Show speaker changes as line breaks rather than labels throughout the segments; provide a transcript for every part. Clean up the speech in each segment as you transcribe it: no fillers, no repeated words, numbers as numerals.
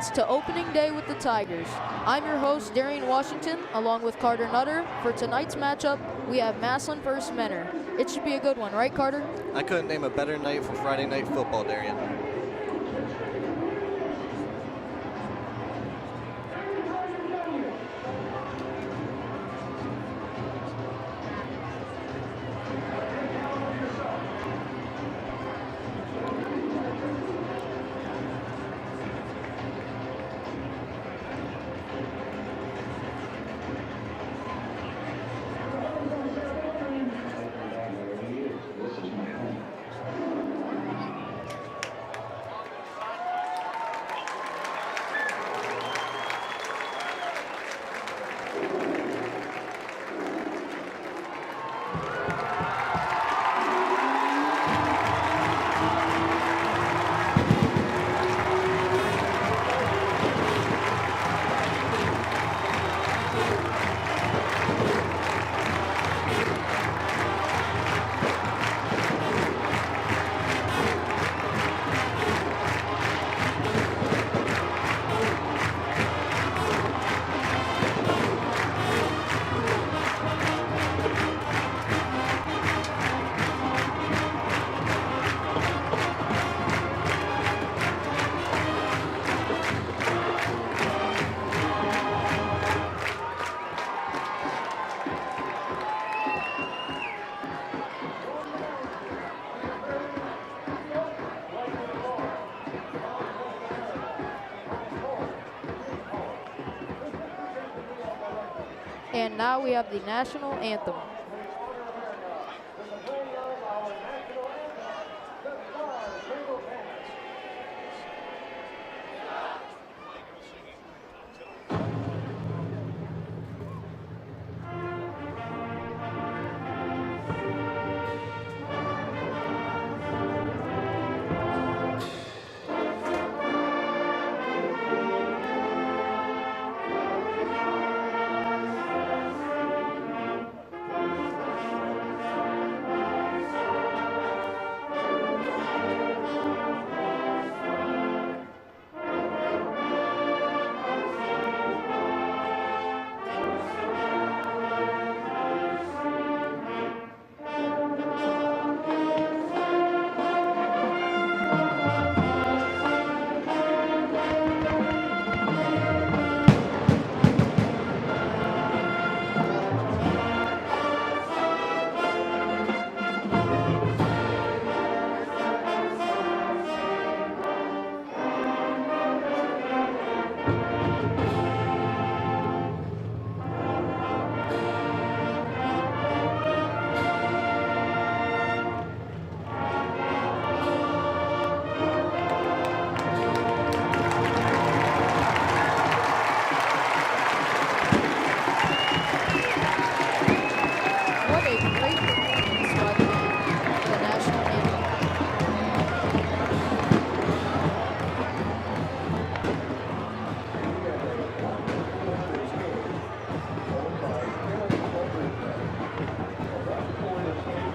minutes to opening day with the Tigers. I'm your host, Darian Washington, along with Carter Nutter. For tonight's matchup, we have Massillon versus Mentor. It should be a good one, right, Carter?
I couldn't name a better night for Friday night football, Darian.
And now we have the national anthem.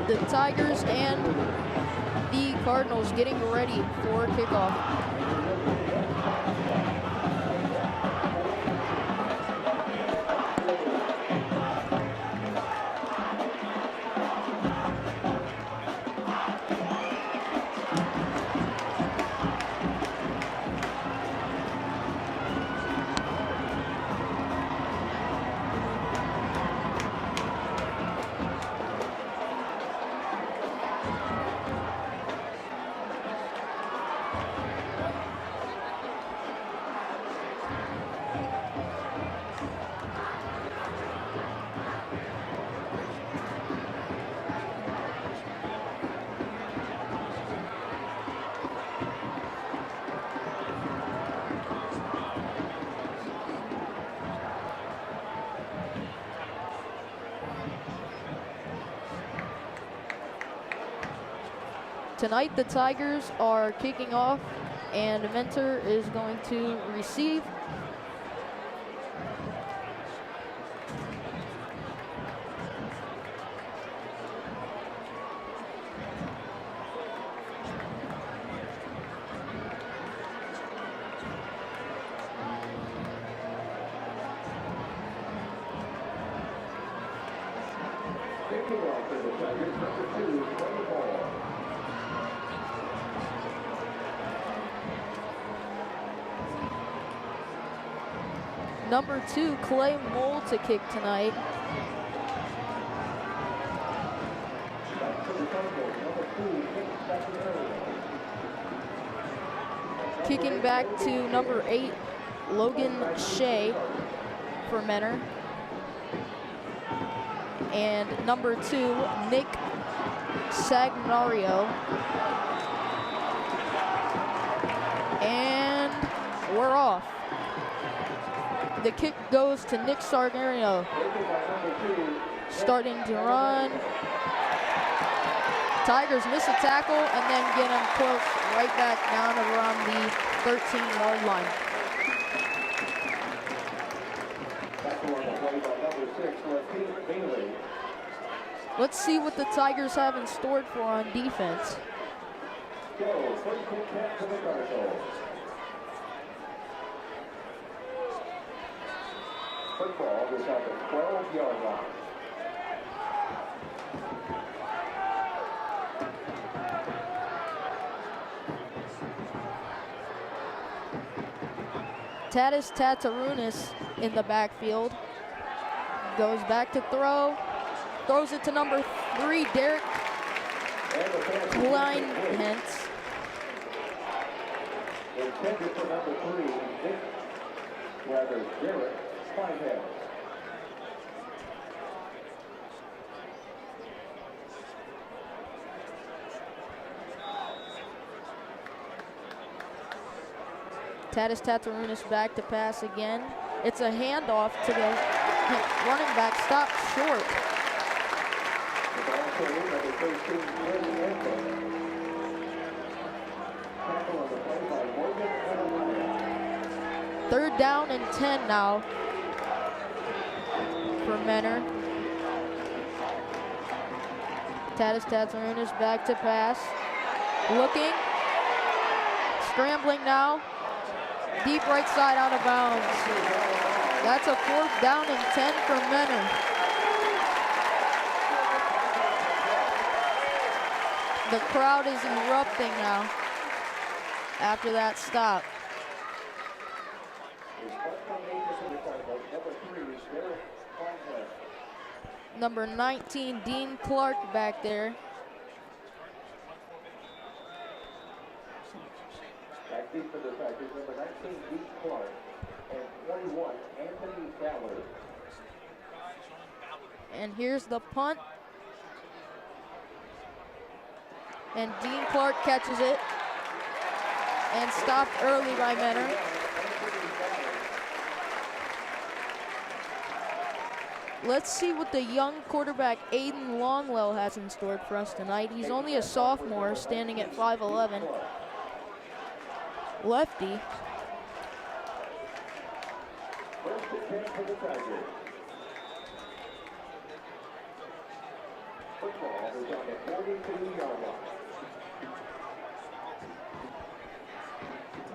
The Tigers and the Cardinals getting ready for kickoff. Tonight, the Tigers are kicking off, and Mentor is going to receive. Number 2, Clay Mole to kick tonight. Kicking back to number 8, Logan Shea for Menor. And number 2, Nick Sagnario. And we're off. The kick goes to Nick Sagnario. Starting to run. Tigers miss a tackle and then get him close right back down around the 13-yard line. Let's see what the Tigers have in store for on defense.
Football is at the 12-yard line.
Tatis Tatarunas in the backfield. Goes back to throw. Throws it to number 3, Derek Kleinhentz.
Intended for number 3, Derek Kleinhentz.
Tatis Tatarunas back to pass again. It's a handoff to the running back, stopped short. Third down and 10 now for Menor. Tatis Tatarunas back to pass. Looking. Scrambling now. Deep right side out of bounds. That's a 4th down and 10 for Menor. The crowd is erupting now after that stop. Number 19, Dean Clark back there.
Back deep for the Tigers, number 19, Dean Clark, and 21, Anthony Ballard.
And here's the punt. And Dean Clark catches it. And stopped early by Menor. Let's see what the young quarterback Aiden Longwell has in store for us tonight. He's only a sophomore, standing at 5'11". Lefty.
First and 10 for the Tigers. Football is on the 42-yard line.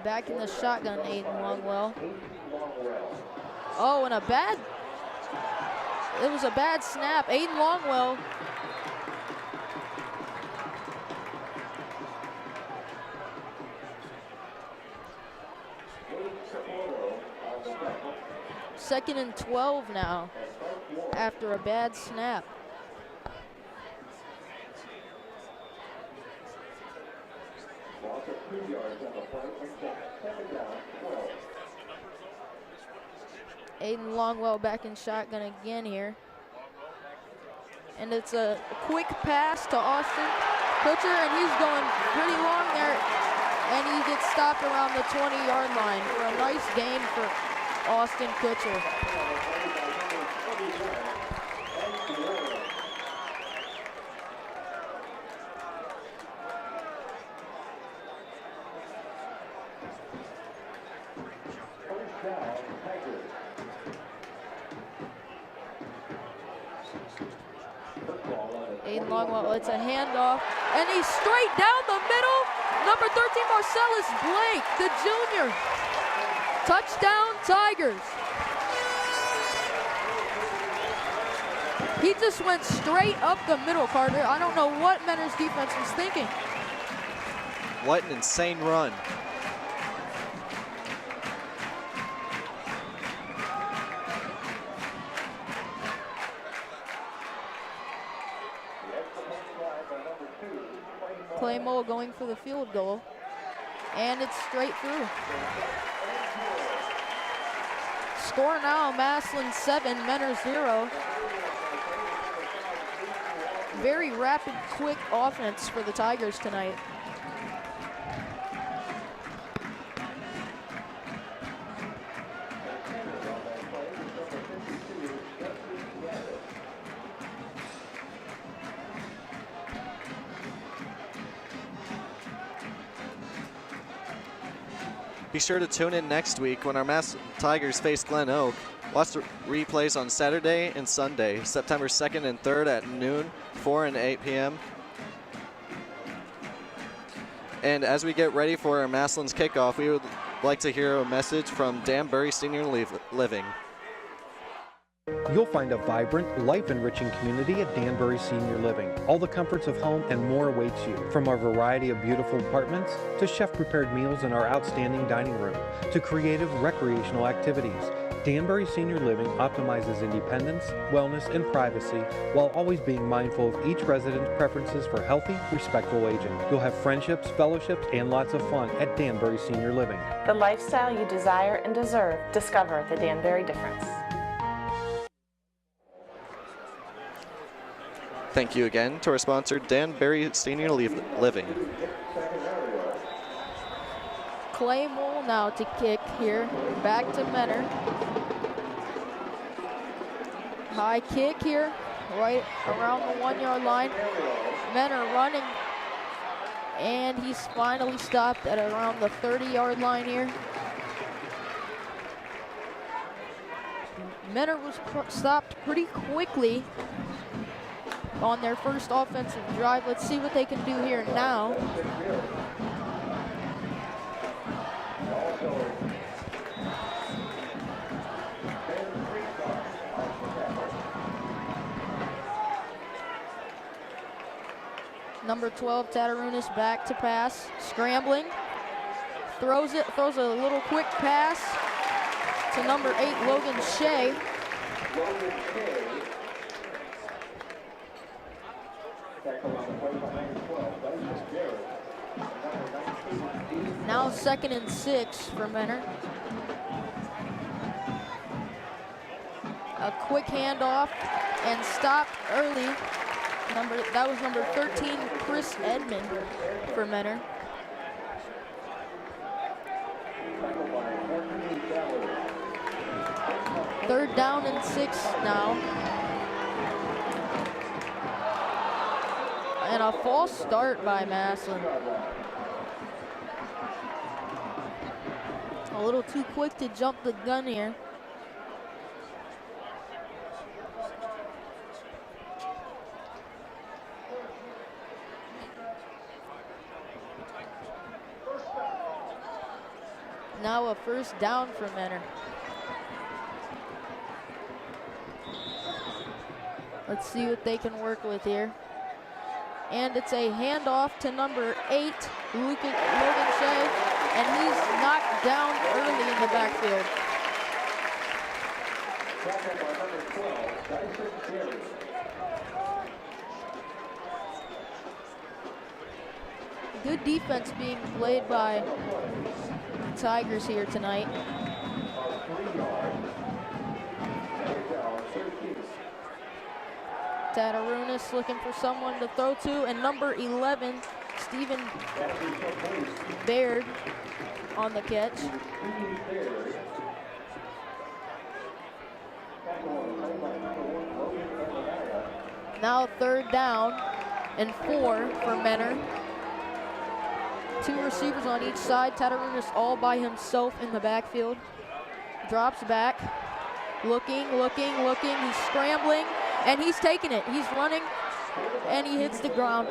Back in the shotgun, Aiden Longwell. Oh, and it was a bad snap. Aiden Longwell. Second and 12 now after a bad snap. Aiden Longwell back in shotgun again here. And it's a quick pass to Austin Kutcher, and he's going pretty long there. And he gets stopped around the 20-yard line for a nice gain for Austin Kutcher. Aiden Longwell, it's a handoff, and he's straight down the middle. Number 13, Marcellus Blake, the junior. Touchdown, Tigers. He just went straight up the middle, Carter. I don't know what Mentor's defense was thinking.
What an insane run.
Claymore going for the field goal, and it's straight through. Score now, Massillon 7, Mentor 0. Very rapid, quick offense for the Tigers tonight.
Be sure to tune in next week when our Tigers face Glen Oak. Watch the replays on Saturday and Sunday, September 2nd and 3rd at noon, 4 and 8 p.m. And as we get ready for our Massillon's kickoff, we would like to hear a message from Danbury Senior Living.
You'll find a vibrant, life-enriching community at Danbury Senior Living. All the comforts of home and more awaits you. From our variety of beautiful apartments, to chef-prepared meals in our outstanding dining room, to creative recreational activities. Danbury Senior Living optimizes independence, wellness, and privacy while always being mindful of each resident's preferences for healthy, respectful aging. You'll have friendships, fellowships, and lots of fun at Danbury Senior Living.
The lifestyle you desire and deserve. Discover the Danbury difference.
Thank you again to our sponsor, Danbury Senior Living.
Claymore now to kick here, back to Mentor. High kick here, right around the 1-yard line. Mentor running, and he's finally stopped at around the 30-yard line here. Mentor was stopped pretty quickly on their first offensive drive. Let's see what they can do here now. Number 12, Tatarunas back to pass, scrambling, throws a little quick pass to number 8, Logan Shea. Now 2nd and 6 for Mentor. A quick handoff and stopped early. That was number 13, Chris Edmond for Mentor. Third down and 6 now. And a false start by Massillon. A little too quick to jump the gun here. Now a first down for Mentor. Let's see what they can work with here. And it's a handoff to number 8, Logan Shea, and he's knocked down early in the backfield. Good defense being played by the Tigers here tonight. Tatarunas looking for someone to throw to, and number 11, Stephen Baird on the catch. Now 3rd down and 4 for Mentor. 2 receivers on each side. Tatarunas all by himself in the backfield. Drops back, looking. He's scrambling, and he's taking it. He's running, and he hits the ground.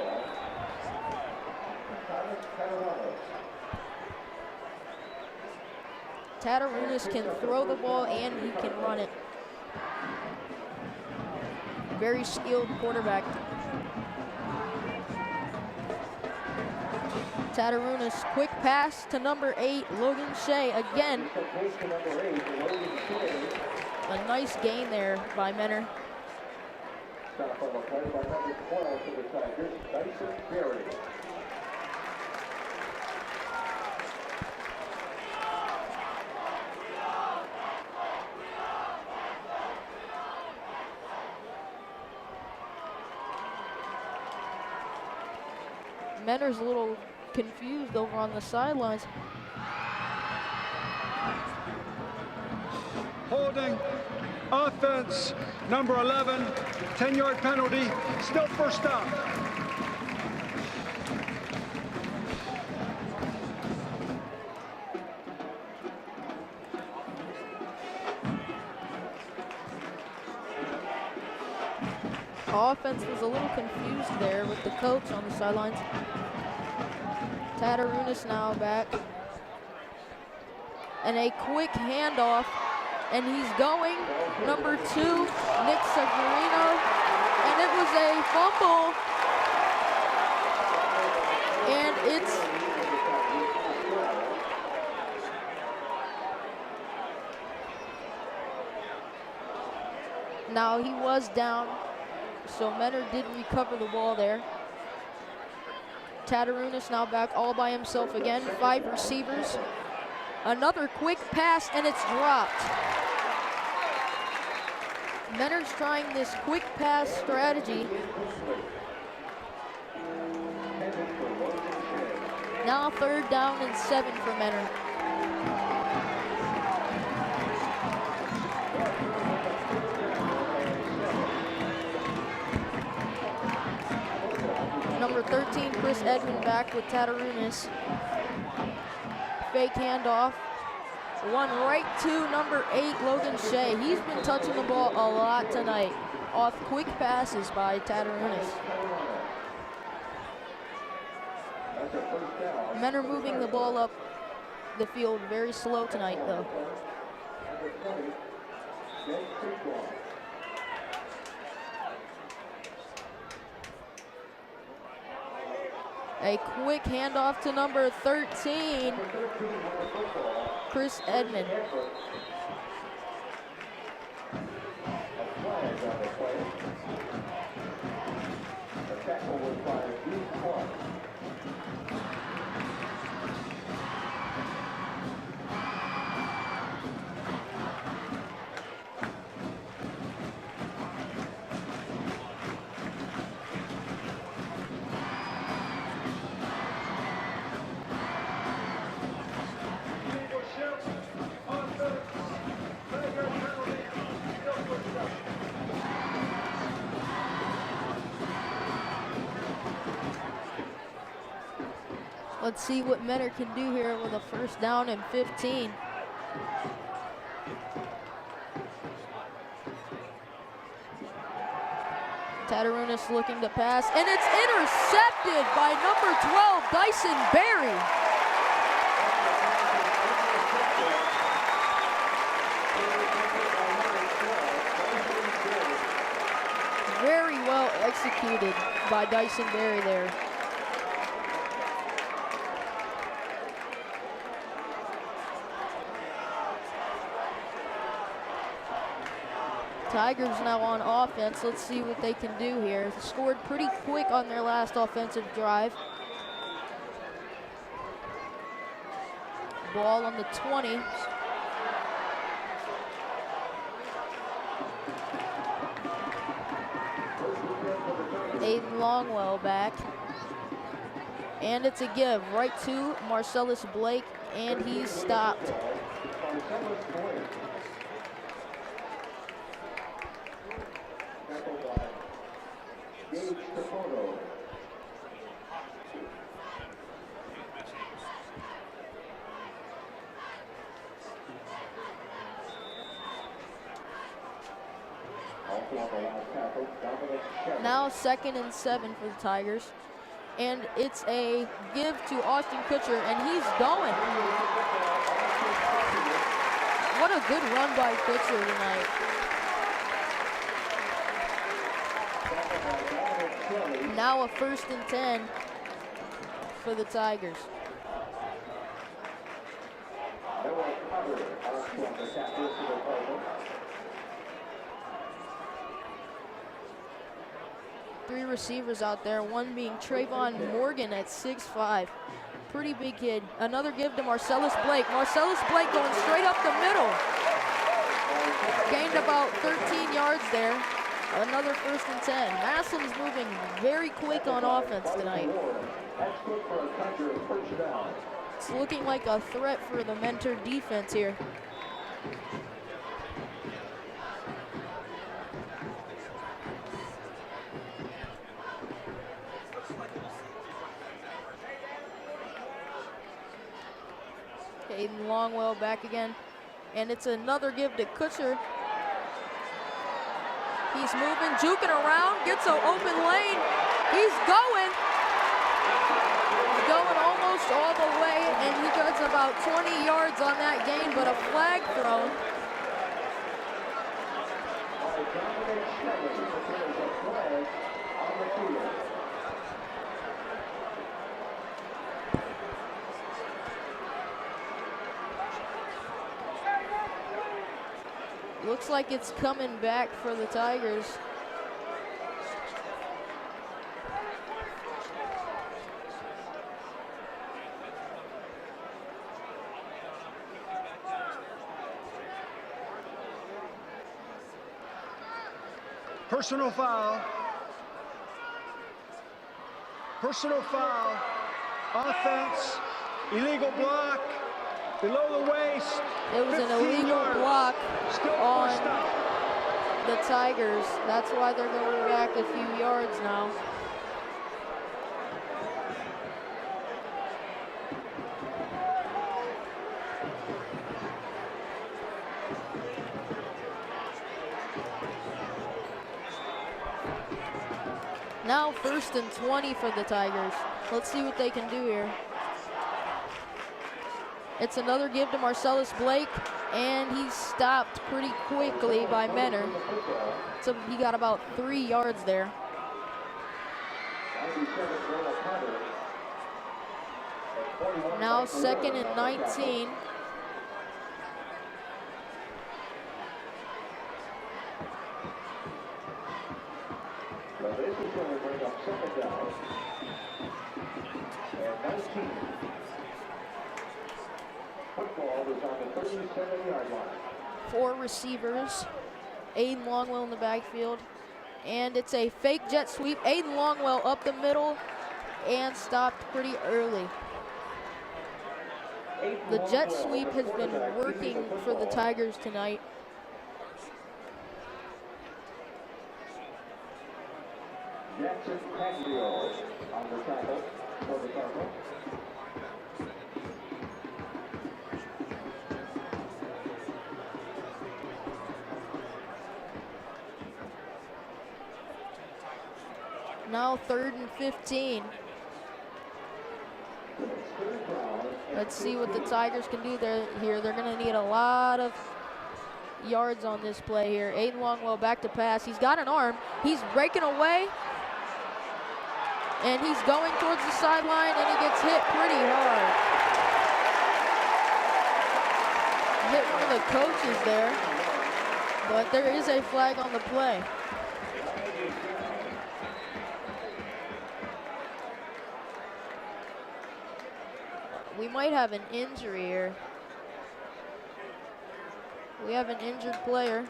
Tatarunas can throw the ball and he can run it. very skilled quarterback. Tatarunas, quick pass to number 8, Logan Shea. Again, a nice gain there by Menor.
Stop on the play by number 12 for the Tigers, Dyson Berry.
Menor's a little confused over on the sidelines.
Holding, offense, number 11, 10-yard penalty, still first down.
Offense was a little confused there with the coach on the sidelines. Tatarunas now back. And a quick handoff. And he's going, number 2, Nick Severino. And it was a fumble. And it's now he was down. So Menor did recover the ball there. Tatarunas now back all by himself again. 5 receivers. Another quick pass, and it's dropped. Menor's trying this quick pass strategy. Now 3rd down and 7 for Menor. Number 13, Chris Edmond back with Tatarunas. Fake handoff. One right to number 8, Logan Shea. He's been touching the ball a lot tonight off quick passes by Tatarunas. Men are moving the ball up the field very slow tonight, though. A quick handoff to number 13, Chris Edmond. Let's see what Menor can do here with a 1st down and 15. Tatarunas looking to pass, and it's intercepted by number 12, Dyson Berry. Very well executed by Dyson Berry there. Tigers now on offense. Let's see what they can do here. They scored pretty quick on their last offensive drive. Ball on the 20. Aiden Longwell back. And it's a give right to Marcellus Blake, and he's stopped. Now 2nd and 7 for the Tigers. And it's a give to Austin Kutcher, and he's going. What a good run by Kutcher tonight. Now a 1st and 10 for the Tigers. Three receivers out there, one being Trayvon Morgan at 6'5". Pretty big kid. Another give to Marcellus Blake. Marcellus Blake going straight up the middle. Gained about 13 yards there. Another 1st and 10. Massillon is moving very quick on offense tonight. It's looking like a threat for the Mentor defense here. Aiden Longwell back again. And it's another give to Kutcher. He's moving, juking around, gets an open lane. He's going. He's going almost all the way, and he gets about 20 yards on that gain, but a flag thrown. Looks like it's coming back for the Tigers.
Personal foul. Personal foul. Offense. Illegal block. Below the waist.
It was an illegal block on the Tigers. That's why they're going back a few yards now. Now 1st and 20 for the Tigers. Let's see what they can do here. It's another give to Marcellus Blake, and he's stopped pretty quickly by Mentor. So he got about 3 yards there. Now 2nd and 19.
This is going to bring up 2nd down. And 19. Football is on the 37-yard line.
4 receivers. Aiden Longwell in the backfield. And it's a fake jet sweep. Aiden Longwell up the middle and stopped pretty early. The jet sweep has been working for the Tigers tonight.
Jackson Candio on the tackle for the Cardinals.
Now 3rd and 15. Let's see what the Tigers can do here. They're going to need a lot of yards on this play here. Aiden Longwell back to pass. He's got an arm. He's breaking away. And he's going towards the sideline, and he gets hit pretty hard. Hit one of the coaches there. But there is a flag on the play. We might have an injury here. We have an injured player.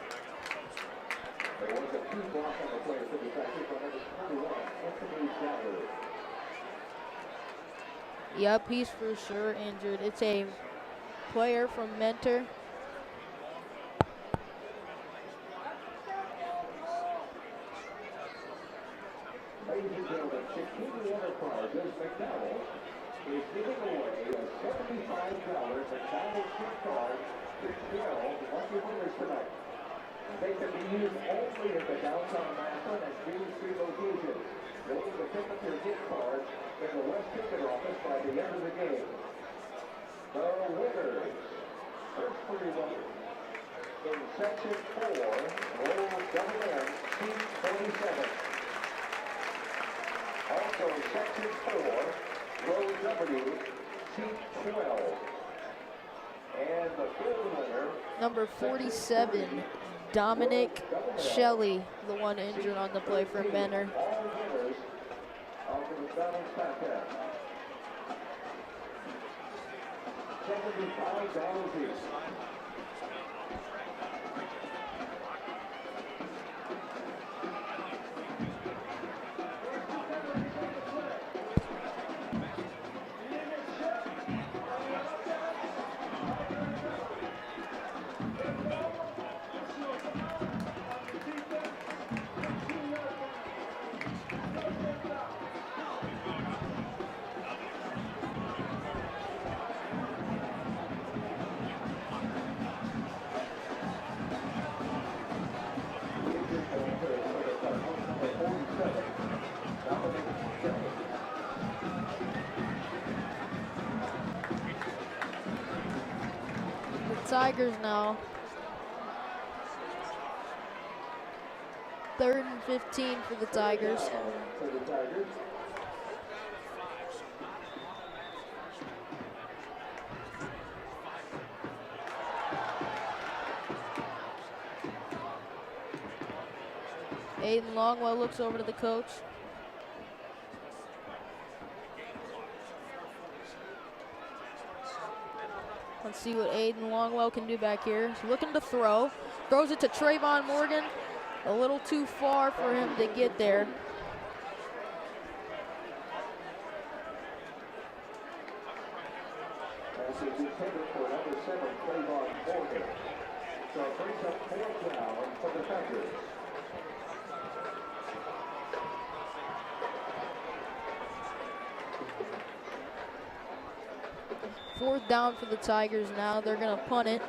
There was a key block on the play for the Tigers on number 21, Anthony.
Yep, he's for sure injured. It's a player from Mentor.
Ladies and gentlemen, Chiquini Enterprises McDonald's is giving away a $75 McDonald's gift card to 12 lucky winners tonight. They can be used only at the downtown Massillon and Green Street locations. You'll need to pick up your gift card in the West Ticket office by the end of the game. The winners. First for your winners. In section 4, row WM, seat 47. Also, Section 4, row W, seat 12. And the field winner,
Number 47, Dominic Shelley, the one injured on the play for Benner.
all winners of the McDonald's contest. $75 each.
Tigers now. 3rd and 15 for the Tigers.
For the Tigers.
Aiden Longwell looks over to the coach. Let's see what Aiden Longwell can do back here. He's looking to throw. Throws it to Trayvon Morgan. A little too far for him to get there.
As is intended for number 7, Trayvon Morgan. So it brings up 4th down for the Tigers.
Fourth down for the Tigers now. They're going to punt it.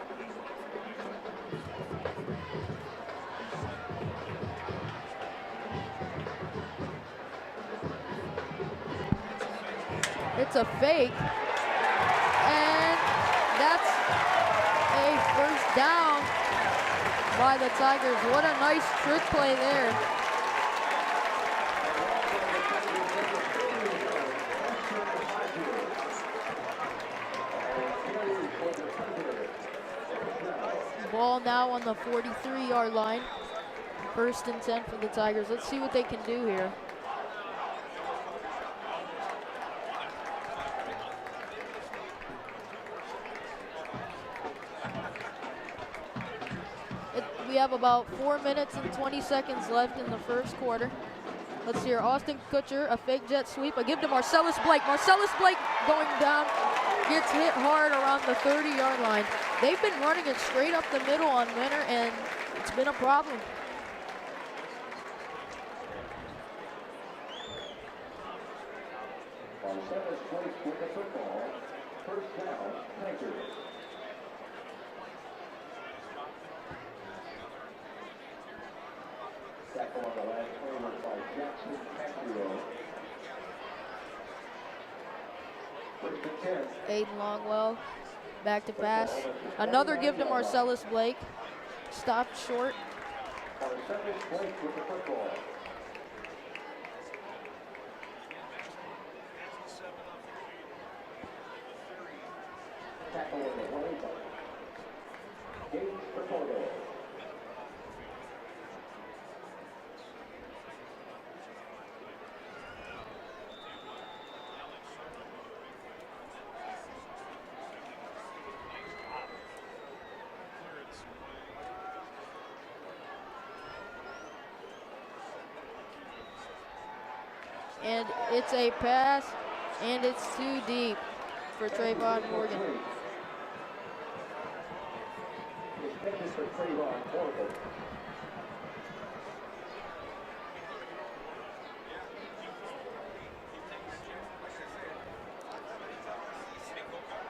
It's a fake. And that's a first down by the Tigers. What a nice trick play there. Ball now on the 43-yard line. 1st and 10 for the Tigers. Let's see what they can do here. We have about 4 minutes and 20 seconds left in the first quarter. Let's hear Austin Kutcher, a fake jet sweep. A give to Marcellus Blake. Marcellus Blake going down, gets hit hard around the 30-yard line. They've been running it straight up the middle on Benner, and it's been a problem.
Marcellus Blake with the football. 1st down, Tigers. Tackle on the last play was by Jackson Massillon. 1st and 10.
Aiden Longwell, back to pass. Another give to Marcellus Blake. Stopped short.
Marcellus Blake with the football. Tackle on the 1 Gates Portodo.
And it's a pass, and it's too deep for Trayvon Morgan.
It's for Trayvon Morgan.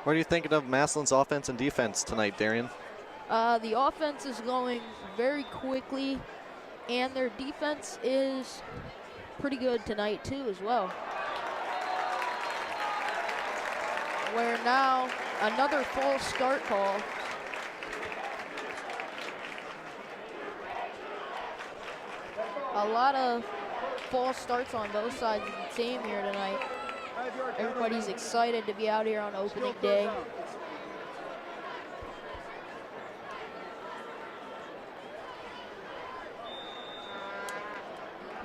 What are you thinking of Massillon's offense and defense tonight, Darian?
The offense is going very quickly, and their defense is pretty good tonight too as well. Where now another false start call. A lot of false starts on both sides of the team here tonight. Everybody's excited to be out here on opening day.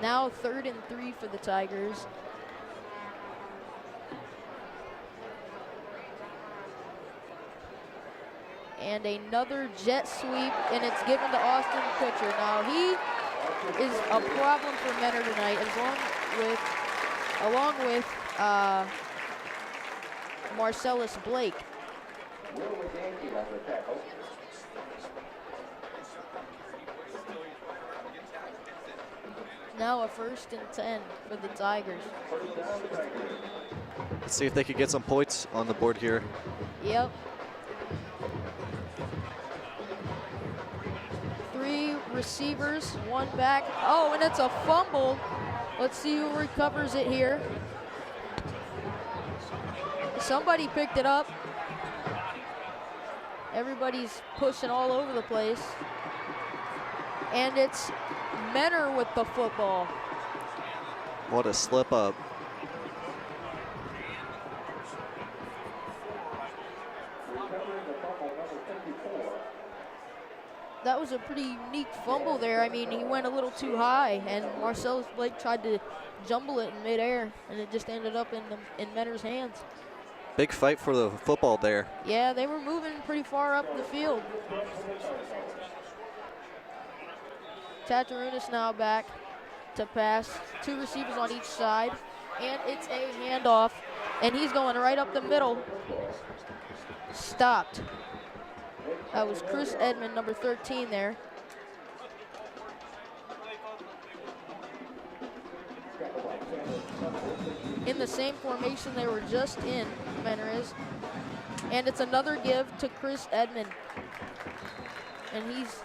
Now 3rd and 3 for the Tigers. And another jet sweep, and it's given to Austin Kutcher. Now he is a problem for Menor tonight, along with Marcellus Blake. Now a 1st and 10 for the Tigers.
Let's see if they could get some points on the board here.
Yep. 3 receivers, 1 back. Oh, and it's a fumble. Let's see who recovers it here. Somebody picked it up. Everybody's pushing all over the place. And it's Menor with the football.
What a slip up.
That was a pretty unique fumble there. I mean, he went a little too high, and Marcellus Blake tried to jumble it in midair, and it just ended up in Menor's hands.
Big fight for the football there.
Yeah, they were moving pretty far up the field. Tatarunas now back to pass. 2 receivers on each side, and it's a handoff, and he's going right up the middle. Stopped. That was Chris Edmond, number 13 there. In the same formation they were just in, Menor is. And it's another give to Chris Edmond. And he's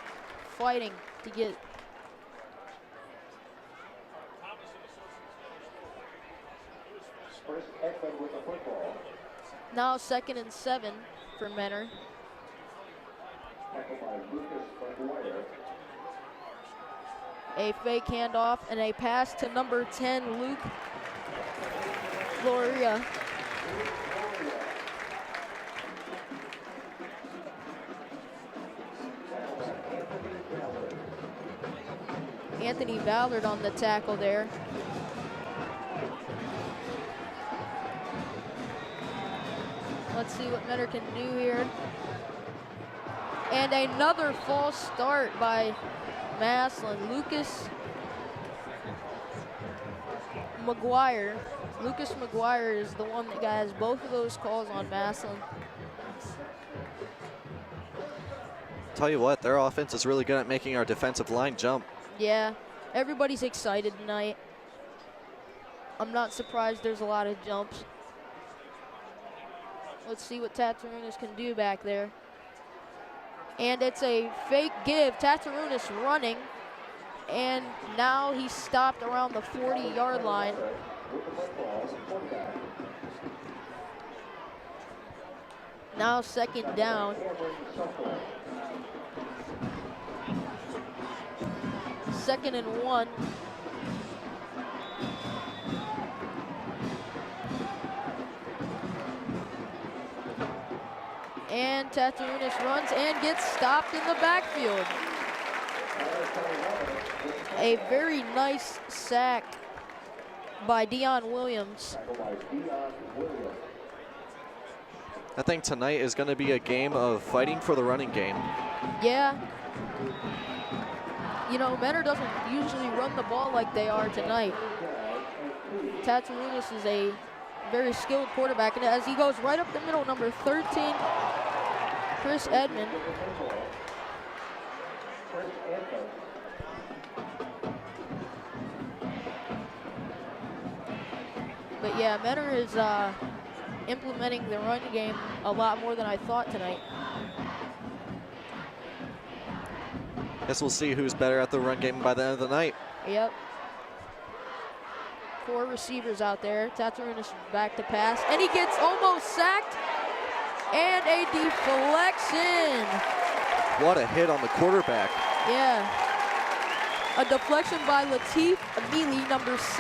fighting to get.
Chris Edmond with the football.
Now 2nd and 7 for Menor.
Tackled by Lucas McGuire.
A fake handoff and a pass to number 10, Luke Gloria. Anthony Ballard on the tackle there. Let's see what Menor can do here. And another false start by Massillon. Lucas McGuire. Lucas McGuire is the one that has both of those calls on Massillon.
Tell you what, their offense is really good at making our defensive line jump.
Yeah, everybody's excited tonight. I'm not surprised there's a lot of jumps. Let's see what Tatarunas can do back there. And it's a fake give. Tatarunas running. And now he's stopped around the 40-yard line. Now 2nd down. Second and 1. And Tatarunas runs and gets stopped in the backfield. A very nice sack by Dion Williams.
I think tonight is going to be a game of fighting for the running game.
Yeah. You know, Menor doesn't usually run the ball like they are tonight. Tatarunas is a very skilled quarterback, and as he goes right up the middle, number 13, Chris Edmond. But yeah, Menor is implementing the run game a lot more than I thought tonight.
Guess we'll see who's better at the run game by the end of the night.
Yep. 4 receivers out there. Tatarunas back to pass, and he gets almost sacked, and a deflection.
What a hit on the quarterback.
Yeah. a deflection by Latif Amili, number 6.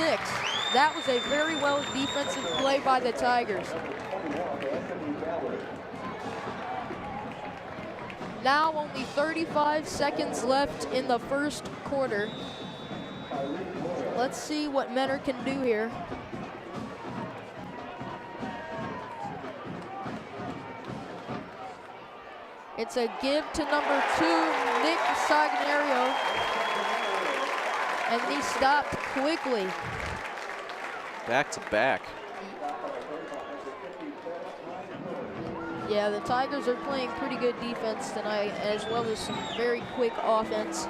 That was a very well defensive play by the Tigers. Now only 35 seconds left in the first quarter. Let's see what Menor can do here. It's a give to number 2, Nick Sagnario. And he stopped quickly.
Back to back.
Yeah, the Tigers are playing pretty good defense tonight, as well as some very quick offense.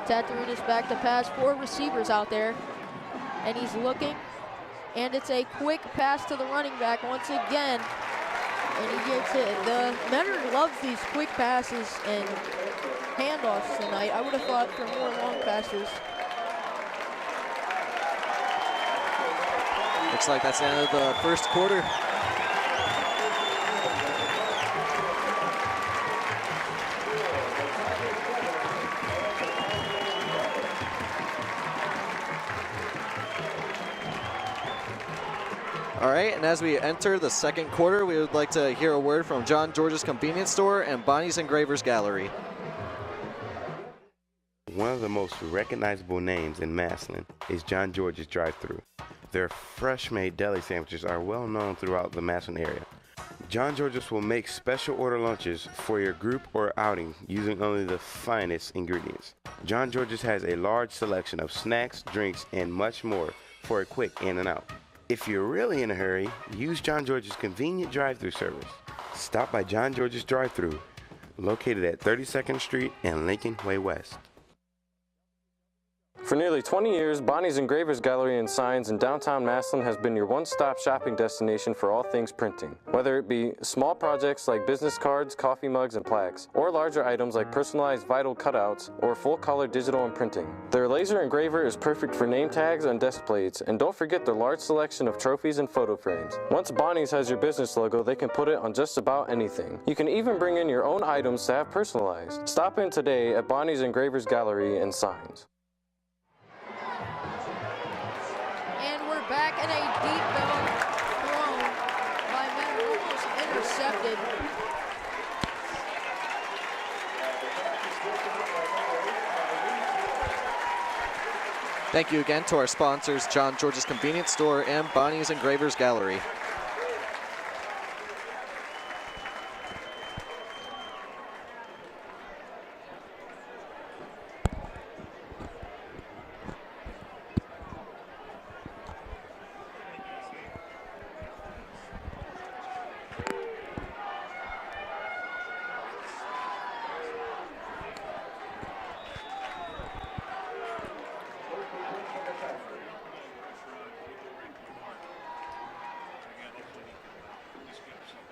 Tatarunas back to pass, 4 receivers out there. And he's looking, and it's a quick pass to the running back once again. And he gets it. The Menor loves these quick passes and handoffs tonight. I would have thought for more long passes.
Looks like that's the end of the first quarter. All right, and as we enter the second quarter, we would like to hear a word from John George's Convenience Store and Bonnie's Engravers Gallery.
One of the most recognizable names in Massillon is John George's drive-thru. Their fresh-made deli sandwiches are well known throughout the Massillon area. John George's will make special order lunches for your group or outing using only the finest ingredients. John George's has a large selection of snacks, drinks, and much more for a quick in and out. If you're really in a hurry, use John George's convenient drive-thru service. Stop by John George's drive-thru, located at 32nd Street and Lincoln Way West.
For nearly 20 years, Bonnie's Engravers Gallery and Signs in downtown Massillon has been your one-stop shopping destination for all things printing. Whether it be small projects like business cards, coffee mugs, and plaques, or larger items like personalized vinyl cutouts or full-color digital and printing. Their laser engraver is perfect for name tags and desk plates, and don't forget their large selection of trophies and photo frames. Once Bonnie's has your business logo, they can put it on just about anything. You can even bring in your own items to have personalized. Stop in today at Bonnie's Engravers Gallery and Signs.
Back in a deep ball thrown by Menor, almost intercepted.
Thank you again to our sponsors, John George's Convenience Store and Bonnie's Engravers Gallery.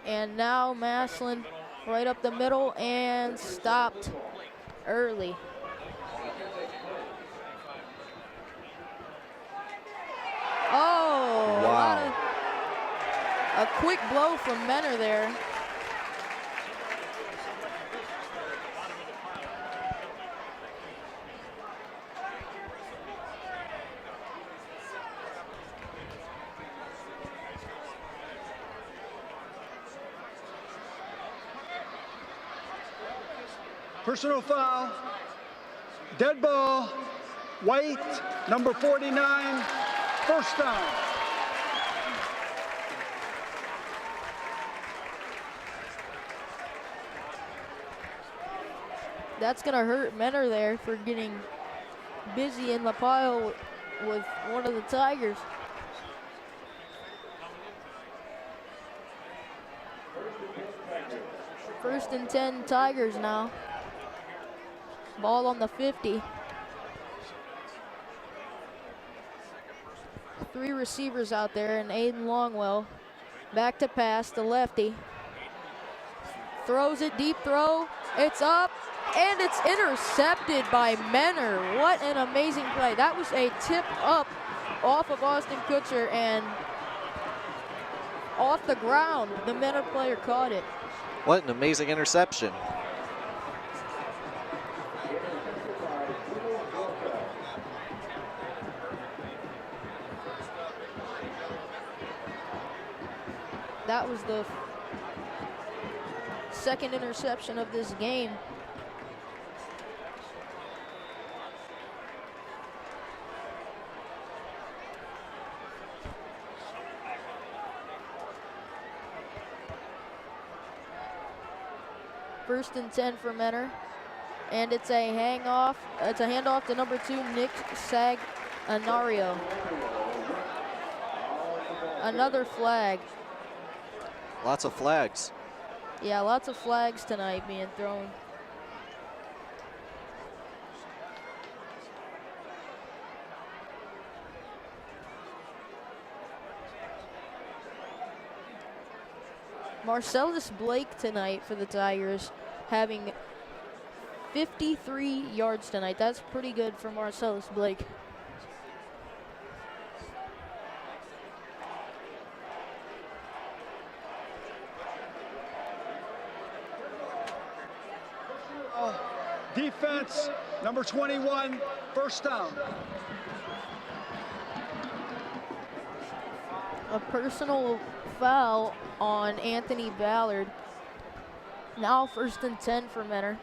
And now Massillon right up the middle and stopped early. Oh,
wow.
A quick blow from Menor there.
Personal foul, dead ball, White, number 49, first down.
That's gonna hurt Menor there for getting busy in the pile with one of the Tigers. First and 10 Tigers now. Ball on the 50. 3 receivers out there, and Aiden Longwell back to pass, the lefty. Throws it, deep throw, it's up, and it's intercepted by Menor. What an amazing play. That was a tip up off of Austin Kutcher, and off the ground, the Menor player caught it.
What an amazing interception.
that was the second interception of this game. First and 10 for Menor. And it's a handoff to number 2, Nick Saganario. Another flag.
Lots of flags.
Yeah, lots of flags tonight being thrown. Marcellus Blake tonight for the Tigers, having 53 yards tonight. That's pretty good for Marcellus Blake.
Defense, number 21, first down.
A personal foul on Anthony Ballard. Now first and 10 for Menor.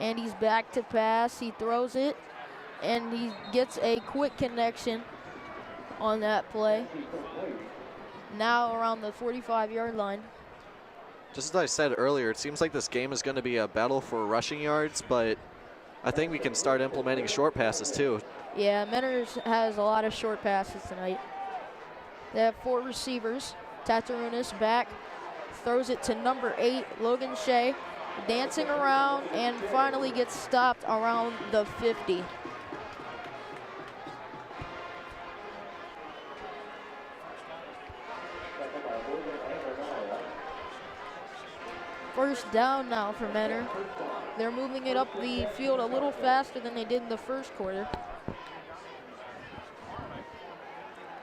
And he's back to pass. He throws it, and he gets a quick connection on that play. Now around the 45-yard line.
Just as I said earlier, it seems like this game is going to be a battle for rushing yards, but I think we can start implementing short passes too.
Yeah, Menor has a lot of short passes tonight. They have 4 receivers. Tatarunas back, throws it to number 8, Logan Shea, dancing around, and finally gets stopped around the 50. First down now for Menor. They're moving it up the field a little faster than they did in the first quarter.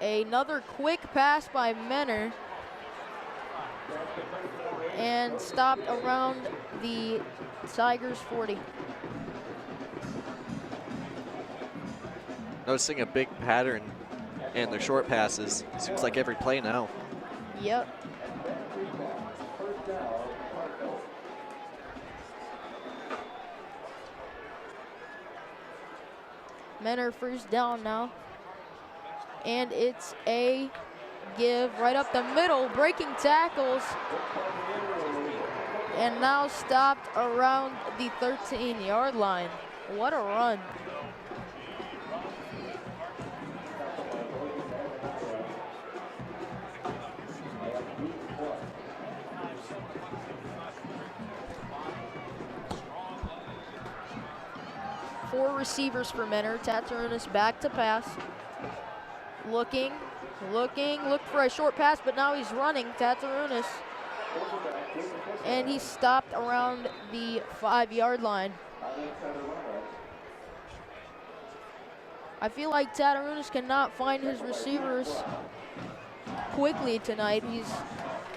Another quick pass by Menor, and stopped around the Tigers 40.
Noticing a big pattern in their short passes. Seems like every play now.
Yep. Menor first down now. And it's a give right up the middle, breaking tackles. And now stopped around the 13-yard line. What a run. Four receivers for Menor. Tatarunas back to pass. Looking for a short pass, but now he's running, Tatarunas. And he's stopped around the 5-yard line. I feel like Tatarunas cannot find his receivers quickly tonight. He's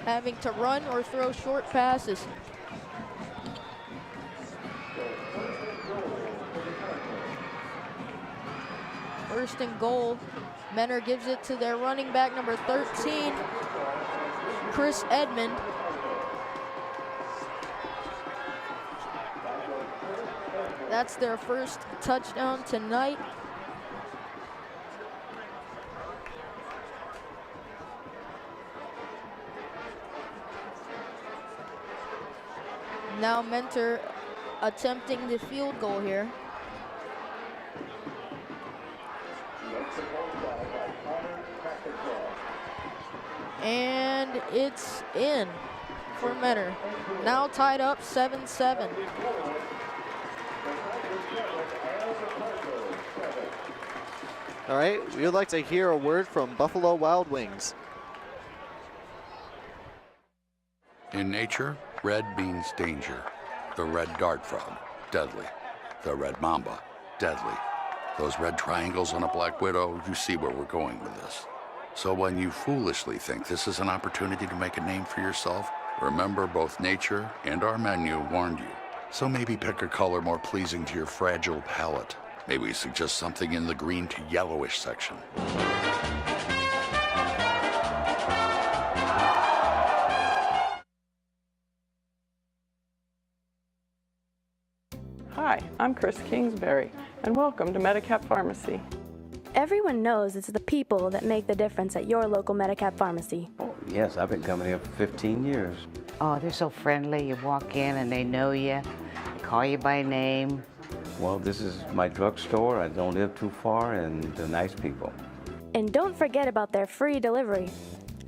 having to run or throw short passes. First and goal. Menor gives it to their running back, number 13, Chris Edmond. That's their first touchdown tonight. Now Mentor attempting the field goal here. And it's in for Menor. Now tied up 7-7.
All right, we would like to hear a word from Buffalo Wild Wings.
In nature, red means danger. The red dart frog, deadly. The red mamba, deadly. Those red triangles on a black widow, you see where we're going with this. So when you foolishly think this is an opportunity to make a name for yourself, remember both nature and our menu warned you. So maybe pick a color more pleasing to your fragile palate. Maybe we suggest something in the green to yellowish section.
Hi, I'm Chris Kingsbury, and welcome to Medicap Pharmacy.
Everyone knows it's the people that make the difference at your local Medicap pharmacy.
Oh, yes, I've been coming here for 15 years.
Oh, they're so friendly. You walk in and they know you, call you by name.
Well, this is my drugstore. I don't live too far, and they're nice people.
And don't forget about their free delivery.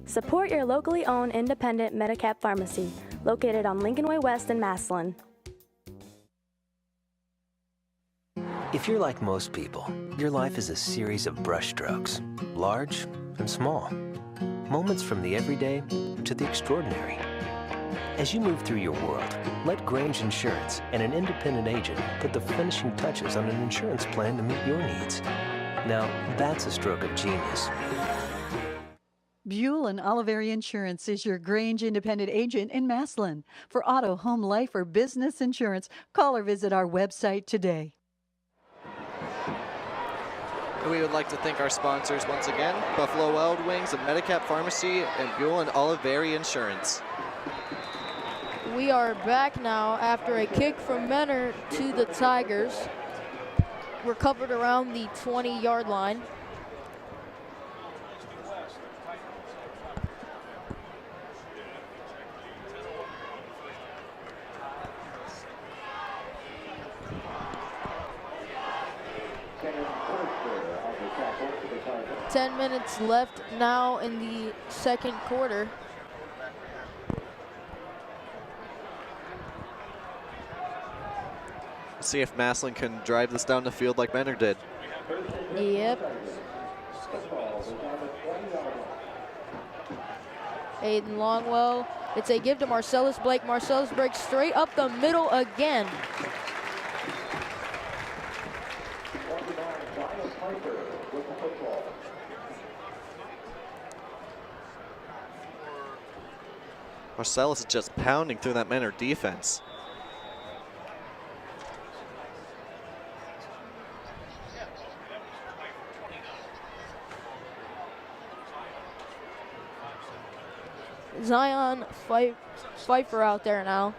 Support your locally owned independent Medicap pharmacy, located on Lincoln Way West in Massillon.
If you're like most people, your life is a series of brushstrokes, large and small. Moments from the everyday to the extraordinary. As you move through your world, let Grange Insurance and an independent agent put the finishing touches on an insurance plan to meet your needs. Now, that's a stroke of genius.
Buell and Oliveri Insurance is your Grange independent agent in Massillon. For auto, home, life, or business insurance, call or visit our website today.
We would like to thank our sponsors once again, Buffalo Wild Wings and Medicap Pharmacy and Buell and Oliveri Insurance.
We are back now after a kick from Menor to the Tigers. We're covered around the 20-yard line. Ten minutes left now in the second quarter.
See if Massillon can drive this down the field like Menor did.
Yep. Aiden Longwell. It's a give to Marcellus Blake. Marcellus breaks straight up the middle again.
Marcellus is just pounding through that Menor defense.
Zion Pfeiffer out there now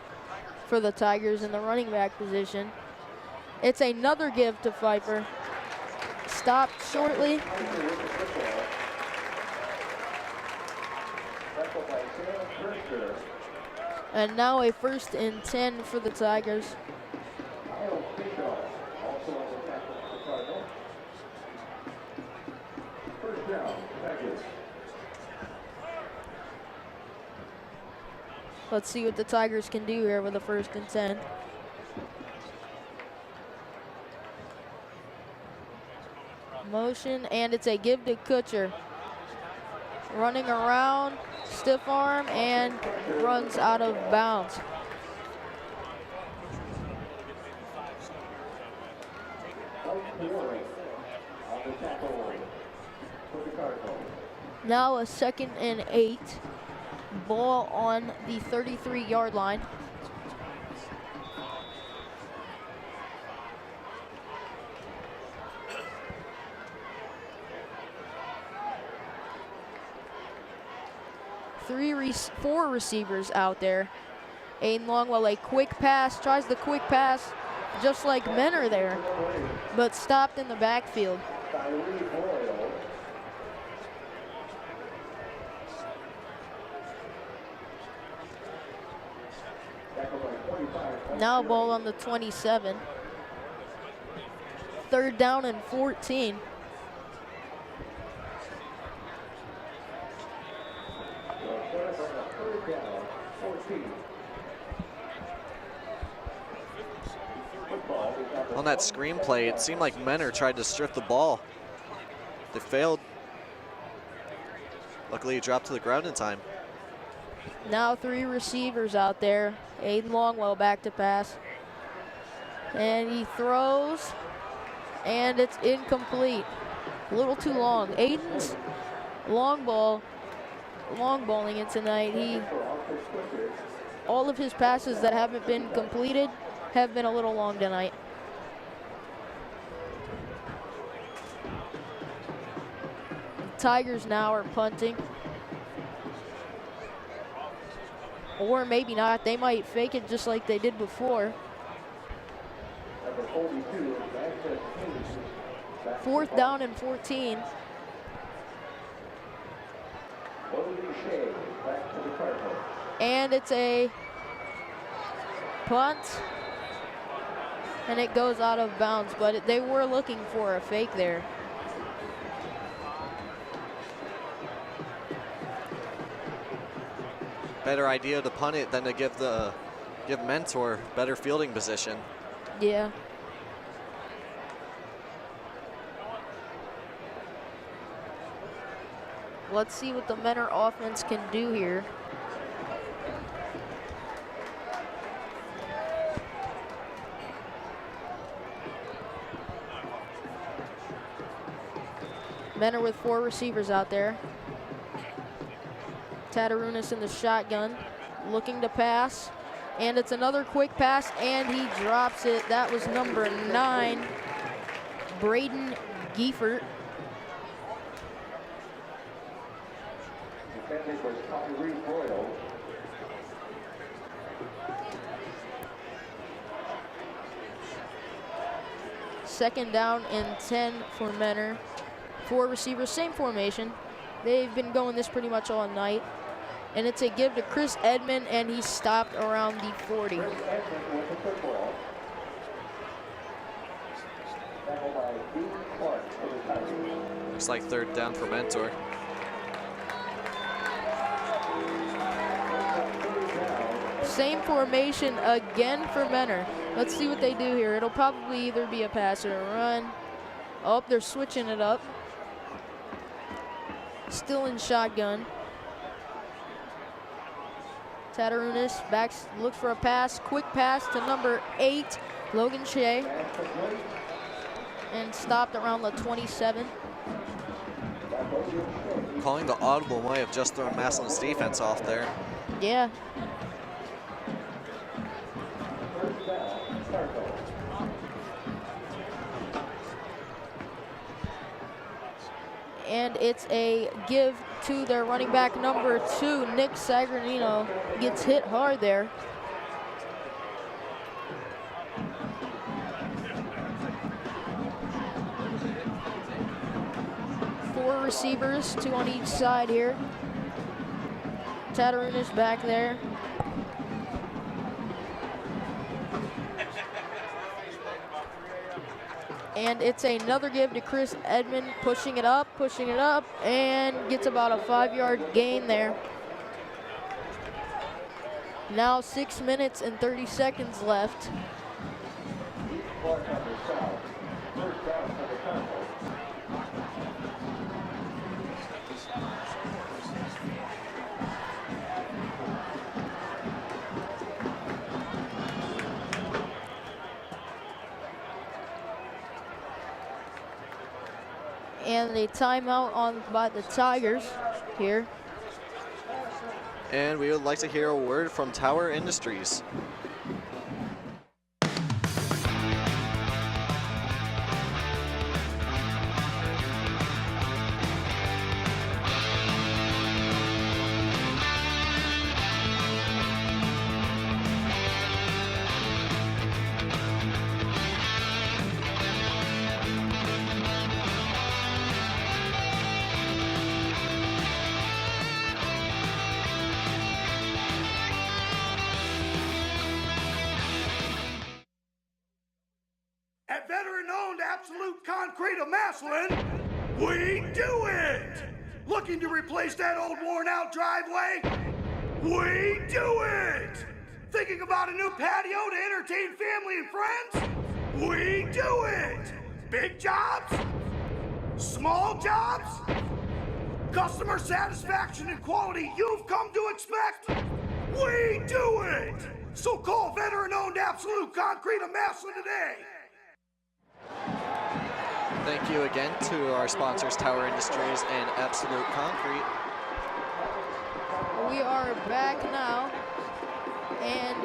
for the Tigers in the running back position. It's another give to Pfeiffer. Stopped shortly. And now a 1st and 10 for the Tigers. Let's see what the Tigers can do here with a 1st and 10. Motion, and it's a give to Kutcher. Running around, stiff arm, and runs out of bounds. Now a 2nd and 8. Ball on the 33-yard line. Four receivers out there. Aiden Longwell, a quick pass, tries the quick pass just like Menor there, but stopped in the backfield. Now ball on the 27. 3rd down and 14.
On that screen play, it seemed like Menor tried to strip the ball. They failed. Luckily, it dropped to the ground in time.
Now 3 receivers out there. Aiden Longwell back to pass. And he throws, and it's incomplete. A little too long. Aiden's long balling it tonight. All of his passes that haven't been completed have been a little long tonight. Tigers now are punting. Or maybe not. They might fake it just like they did before.
Number 42,
4th down and 14.
back to the Cardinals.
And it's a punt. And it goes out of bounds, but they were looking for a fake there.
Better idea to punt it than to give Mentor better fielding position.
Yeah. Let's see what the Mentor offense can do here. Mentor with 4 receivers out there. Tatarunas in the shotgun, looking to pass. And it's another quick pass, and he drops it. That was number 9, Braden Beaver.
Defended was Tyree Boyle.
Second down and 10 for Mentor. 4 receivers, same formation. They've been going this pretty much all night. And it's a give to Chris Edmond, and he's stopped around the 40.
Chris Edmond with the football. Tackled by Dean Clark for the Tigers.
Looks like 3rd down for Mentor.
Same formation again for Mentor. Let's see what they do here. It'll probably either be a pass or a run. Oh, they're switching it up. Still in shotgun. Tatarunas backs, looks for a pass. Quick pass to number 8, Logan Shea. And stopped around the 27.
Calling the audible might have just thrown Massillon's defense off there.
Yeah. And it's a give to their running back number 2, Nick Sagranino. Gets hit hard there. Four receivers, 2 on each side here. Tatarunas back there. And it's another give to Chris Edmond, pushing it up, and gets about a 5-yard gain there. Now 6 minutes and 30 seconds left. And a timeout on by the Tigers here.
And we would like to hear a word from Tower Industries.
At veteran-owned Absolute Concrete of Massillon, we do it! Looking to replace that old worn-out driveway? We do it! Thinking about a new patio to entertain family and friends? We do it! Big jobs? Small jobs? Customer satisfaction and quality you've come to expect? We do it! So call veteran-owned Absolute Concrete of Massillon today!
Thank you again to our sponsors, Tower Industries and Absolute Concrete.
We are back now, and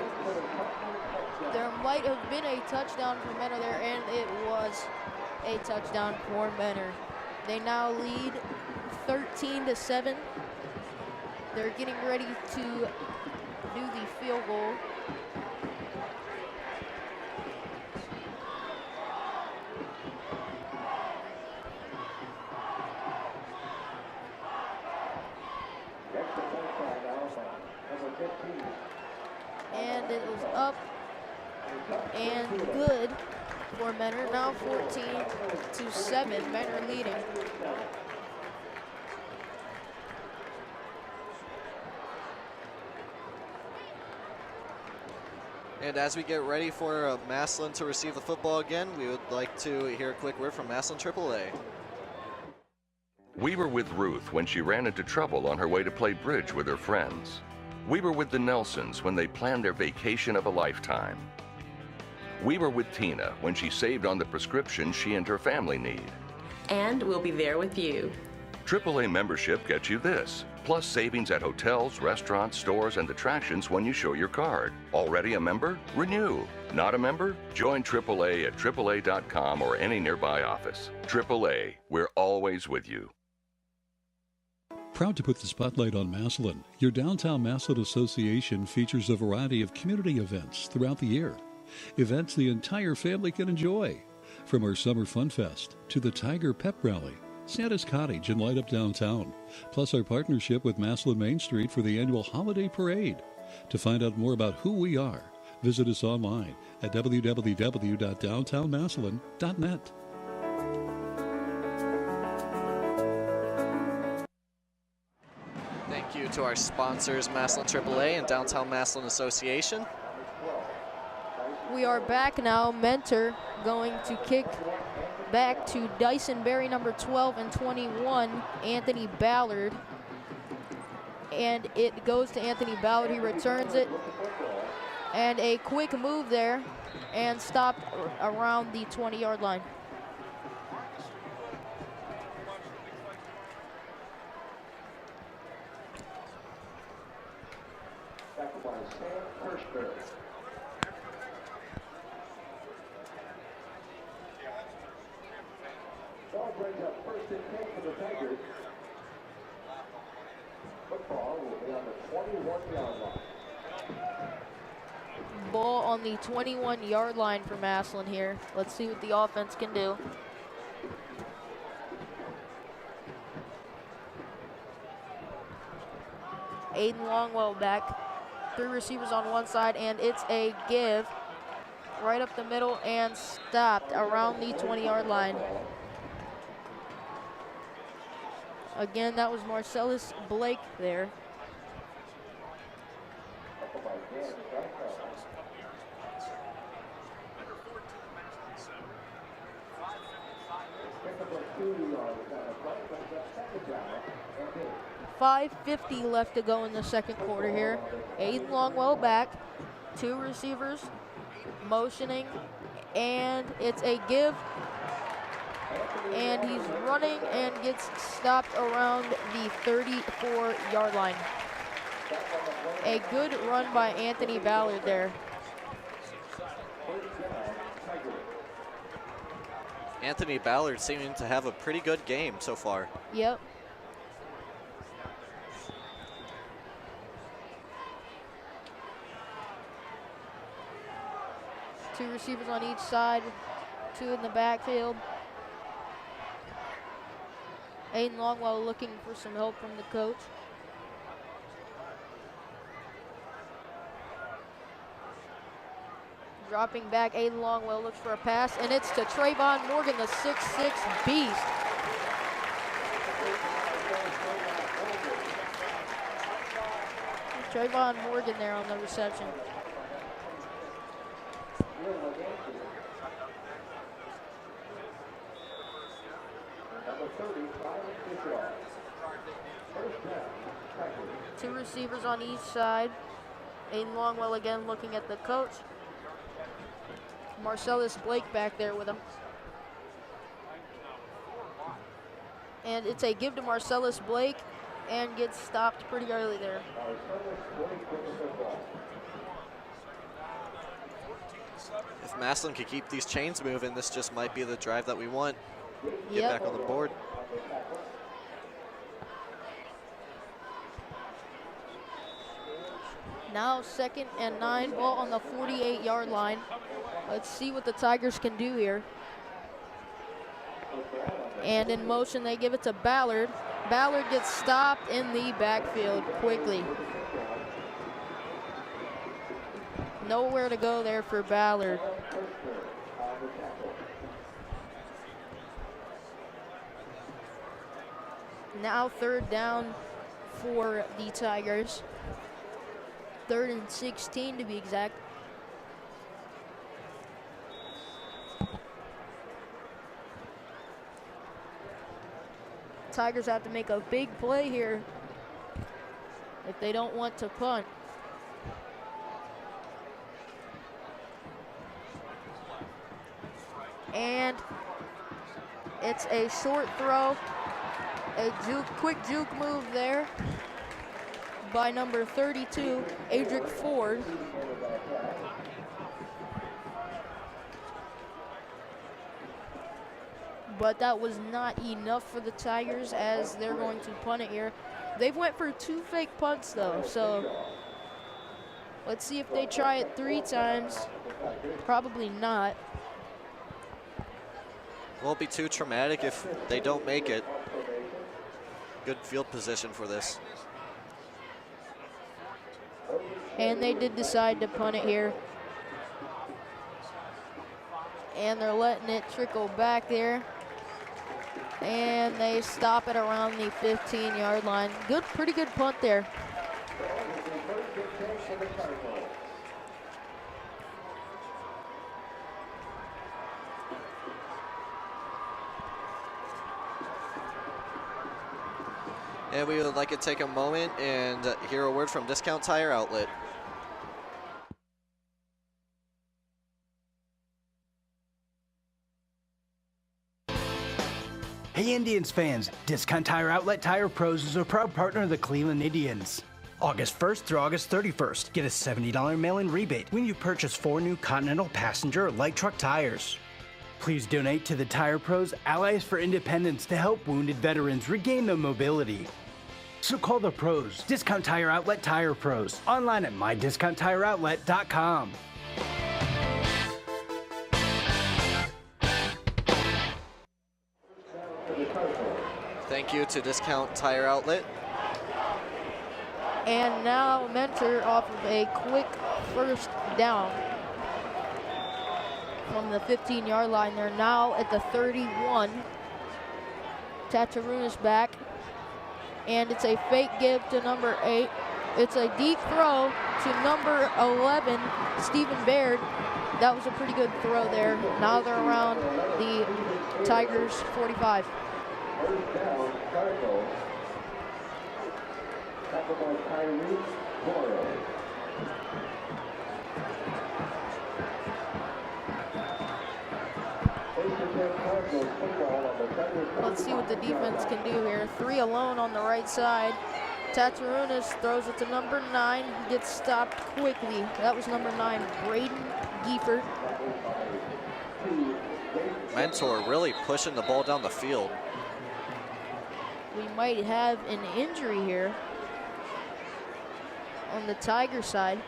there might have been a touchdown for Mentor there, and it was a touchdown for Mentor. They now lead 13-7. They're getting ready to do the field goal. And it was up and good for Mentor. Now 14-7, Mentor leading.
And as we get ready for Massillon to receive the football again, we would like to hear a quick word from Massillon AAA.
We were with Ruth when she ran into trouble on her way to play bridge with her friends. We were with the Nelsons when they planned their vacation of a lifetime. We were with Tina when she saved on the prescription she and her family need.
And we'll be there with you.
AAA membership gets you this, plus savings at hotels, restaurants, stores, and attractions when you show your card. Already a member? Renew. Not a member? Join AAA at AAA.com or any nearby office. AAA, we're always with you.
Proud to put the spotlight on Massillon, your Downtown Massillon Association features a variety of community events throughout the year. Events the entire family can enjoy. From our Summer Fun Fest to the Tiger Pep Rally, Santa's Cottage and Light Up Downtown, plus our partnership with Massillon Main Street for the annual Holiday Parade. To find out more about who we are, visit us online at www.downtownmassillon.net.
Thank you to our sponsors, Massillon AAA and Downtown Massillon Association.
We are back now. Mentor going to kick back to Dyson Berry, number 12 and 21, Anthony Ballard. And it goes to Anthony Ballard. He returns it. And a quick move there and stopped around the 20-yard line.
Ball brings up first and 10 for the Tigers. Football will be on the 21-yard line.
Ball on the 21-yard line for Massillon here. Let's see what the offense can do. Aiden Longwell back. 3 receivers on one side, and it's a give right up the middle and stopped around the 20-yard line. Again, that was Marcellus Blake there. .550 left to go in the second quarter here. Aiden Longwell back. 2 receivers motioning, and it's a give. And he's running and gets stopped around the 34-yard line. A good run by Anthony Ballard there.
Anthony Ballard seeming to have a pretty good game so far.
Yep. Two receivers on each side, 2 in the backfield. Aiden Longwell looking for some help from the coach. Dropping back, Aiden Longwell looks for a pass, and it's to Trayvon Morgan, the 6'6" beast. Trayvon Morgan there on the reception. Two receivers on each side. Aiden Longwell again looking at the coach. Marcellus Blake back there with him. And it's a give to Marcellus Blake and gets stopped pretty early there.
If Massillon could keep these chains moving, this just might be the drive that we want. Get back on the board.
Now 2nd and 9, ball on the 48-yard line. Let's see what the Tigers can do here. And in motion, they give it to Ballard. Ballard gets stopped in the backfield quickly. Nowhere to go there for Ballard. Now 3rd down for the Tigers. 3rd and 16 to be exact. Tigers have to make a big play here if they don't want to punt. And it's a short throw, a quick juke move there by number 32, Adric Ford. But that was not enough for the Tigers as they're going to punt it here. They've went for 2 fake punts though, so let's see if they try it 3 times. Probably not.
Won't be too traumatic if they don't make it. Good field position for this.
And they did decide to punt it here. And they're letting it trickle back there. And they stop it around the 15-yard line. Pretty good punt there.
And we would like to take a moment and hear a word from Discount Tire Outlet.
Hey Indians fans, Discount Tire Outlet Tire Pros is a proud partner of the Cleveland Indians. August 1st through August 31st, get a $70 mail-in rebate when you purchase 4 new Continental passenger light truck tires. Please donate to the Tire Pros Allies for Independence to help wounded veterans regain their mobility. So call the pros, Discount Tire Outlet Tire Pros, online at mydiscounttireoutlet.com.
Thank you to Discount Tire Outlet.
And now Mentor off of a quick 1st down from the 15-yard line. They're now at the 31. Tatarunas back. And it's a fake give to number 8. It's a deep throw to number 11, Stephen Baird. That was a pretty good throw there. Now they're around the Tigers 45.
First down, Cardinals. Tackled by Tyrese Boyle.
Let's see what the defense can do here. 3 alone on the right side. Tatarunas throws it to number 9. He gets stopped quickly. That was number 9, Braden Beaver.
Mentor really pushing the ball down the field.
We might have an injury here on the Tiger side.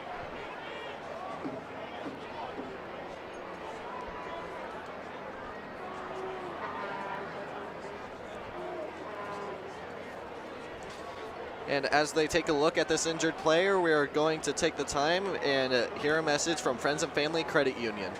And as they take a look at this injured player, we are going to take the time and hear a message from Friends and Family Credit Union.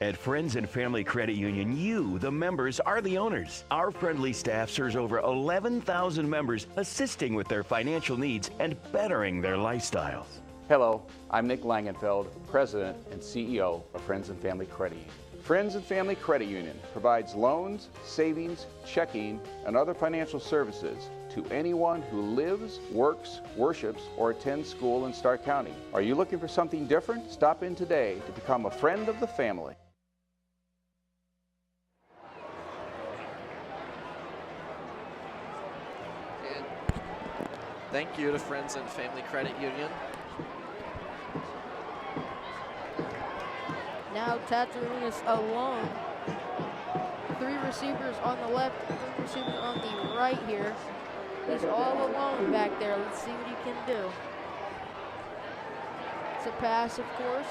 At Friends and Family Credit Union, you, the members, are the owners. Our friendly staff serves over 11,000 members, assisting with their financial needs and bettering their lifestyles.
Hello, I'm Nick Langenfeld, President and CEO of Friends and Family Credit Union. Friends and Family Credit Union provides loans, savings, checking, and other financial services to anyone who lives, works, worships, or attends school in Stark County. Are you looking for something different? Stop in today to become a friend of the family.
And thank you to Friends and Family Credit Union.
Now Tatarunas alone. 3 receivers on the left, 3 receivers on the right here. He's all alone back there. Let's see what he can do. a pass, of course.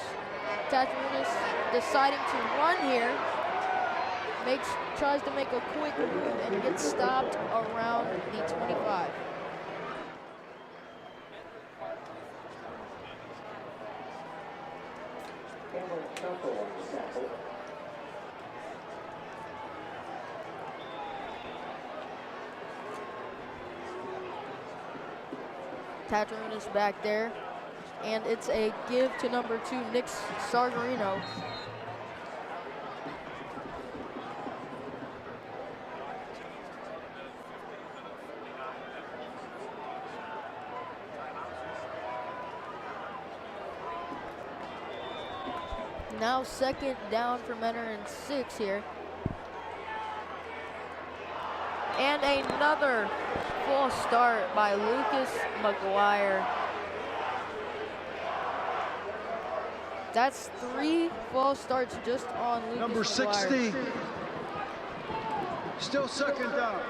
Tatrunas deciding to run here. Tries to make a quick move and gets stopped around the 25. Tatrunas back there, and it's a give to number 2, Nick Sargarino. Now second down for Menor and 6 here. And another full start by Lucas McGuire. That's 3 false starts just on Lucas
Number
McGuire.
60. Still second down.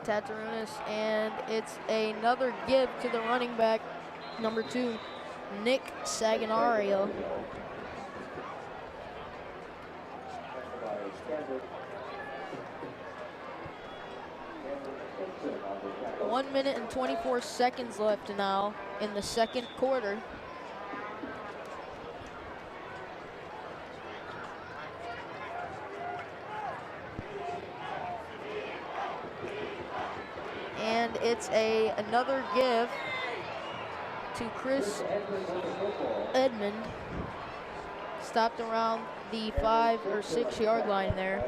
Tatrunas, and it's another give to the running back, number 2, Nick Saganario. One minute and 24 seconds left now in the second quarter. And it's another give to Chris Edmond. Stopped around the 5 or 6 yard line there.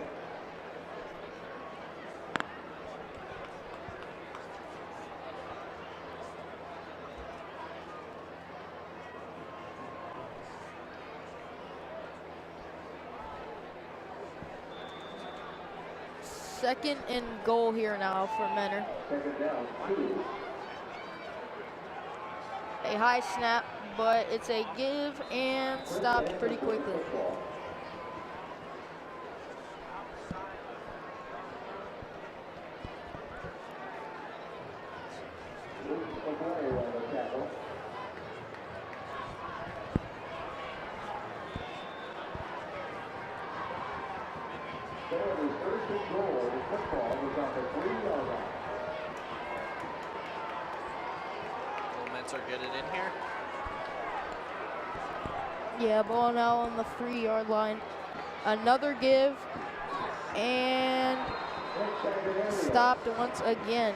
Second and goal here now for Menor. A high snap, but it's a give and stopped pretty quickly.
Or get it in here.
Yeah, ball now on the 3 yard line. Another give and stopped once again.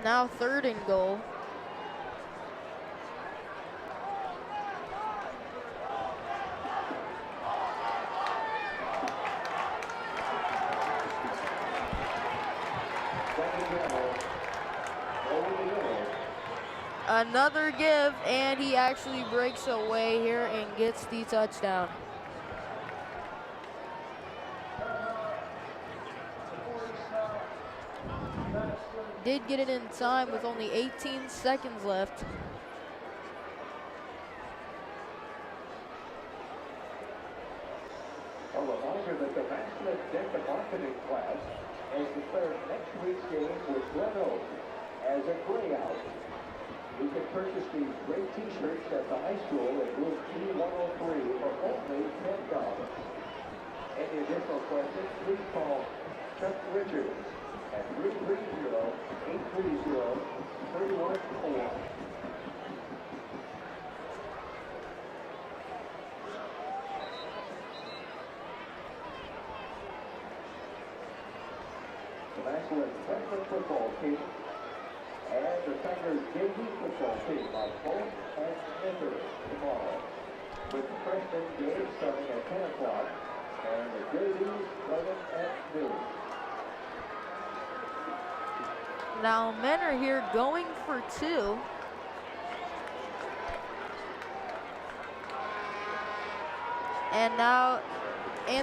Now third and goal. Another give, and he actually breaks away here and gets the touchdown. Did get it in time with only 18 seconds left.
A reminder that the Massillon Dental Marketing class has declared next week's game with Glen Oak as a grayout. You can purchase these great t-shirts at the high school at room P103 for only $10. Any additional questions, please call Chuck Richards at 330-830-314. The Massillon freshman football team and the Tigers JV football team are both at Enter tomorrow, with the freshman game starting at 10 o'clock and the JVs starting at noon.
Now Menor here going for 2. And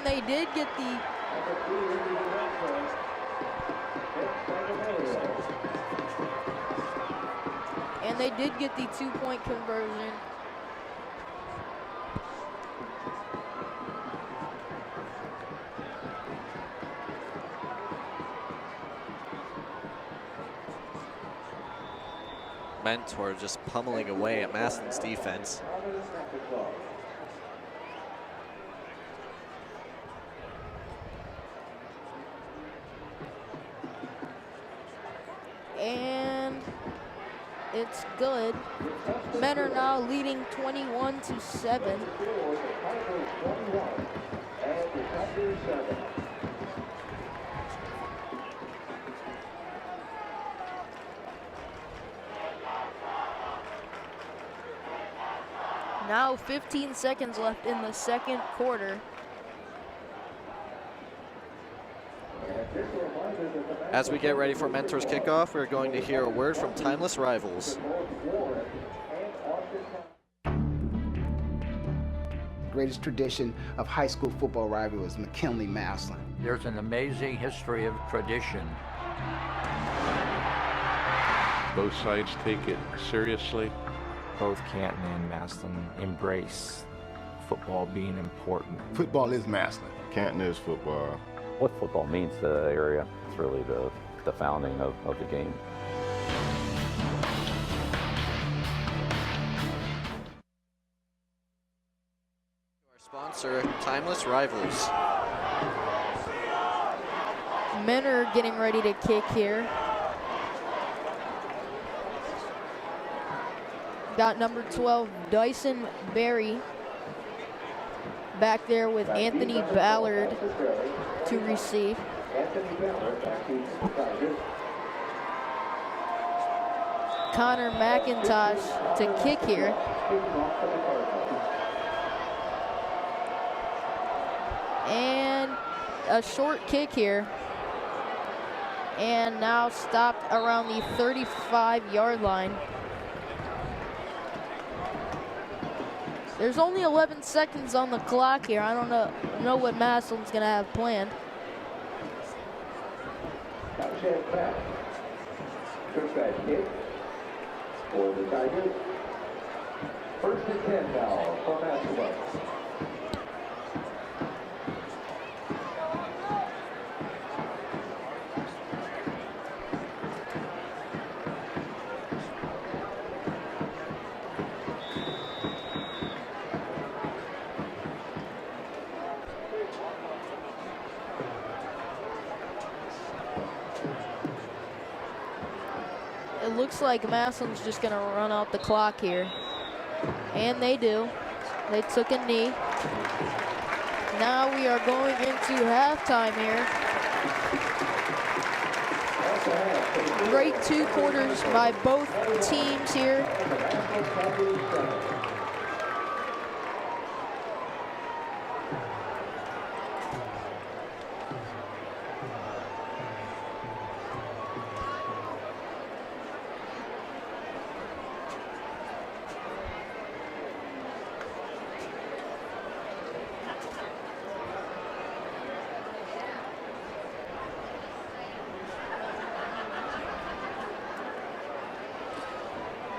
they did get the and they did get the 2-point conversion.
Mentor just pummeling away at Massillon's defense.
And it's good. Men are now leading 21-7. Now 15 seconds left in the second quarter.
As we get ready for Mentor's kickoff, we're going to hear a word from Timeless Rivals.
Greatest tradition of high school football rivalry was McKinley-Massillon.
There's an amazing history of tradition.
Both sides take it seriously.
Both Canton and Massillon embrace football being important.
Football is Massillon.
Canton is football.
What football means to the area, it's really the founding of the game.
Our sponsor, Timeless Rivals.
Men are getting ready to kick here. Got number 12, Dyson Berry, back there with Anthony Ballard to receive. Connor McIntosh to kick here. And a short kick here. And now stopped around the 35-yard line. There's only 11 seconds on the clock here. I don't know what Massillon's gonna have planned.
Took that kick for the Tigers. First and 10 now for Massillon.
It looks like Massillon's just gonna run out the clock here. And they do. They took a knee. Now we are going into halftime here. Great 2 quarters by both teams here.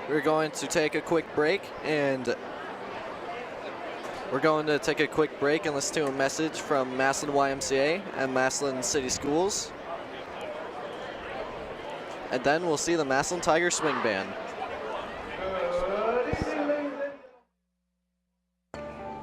We're going to take a quick break and listen to a message from Massud YMCA and Massillon City Schools. And then we'll see the Massillon Tiger Swing Band.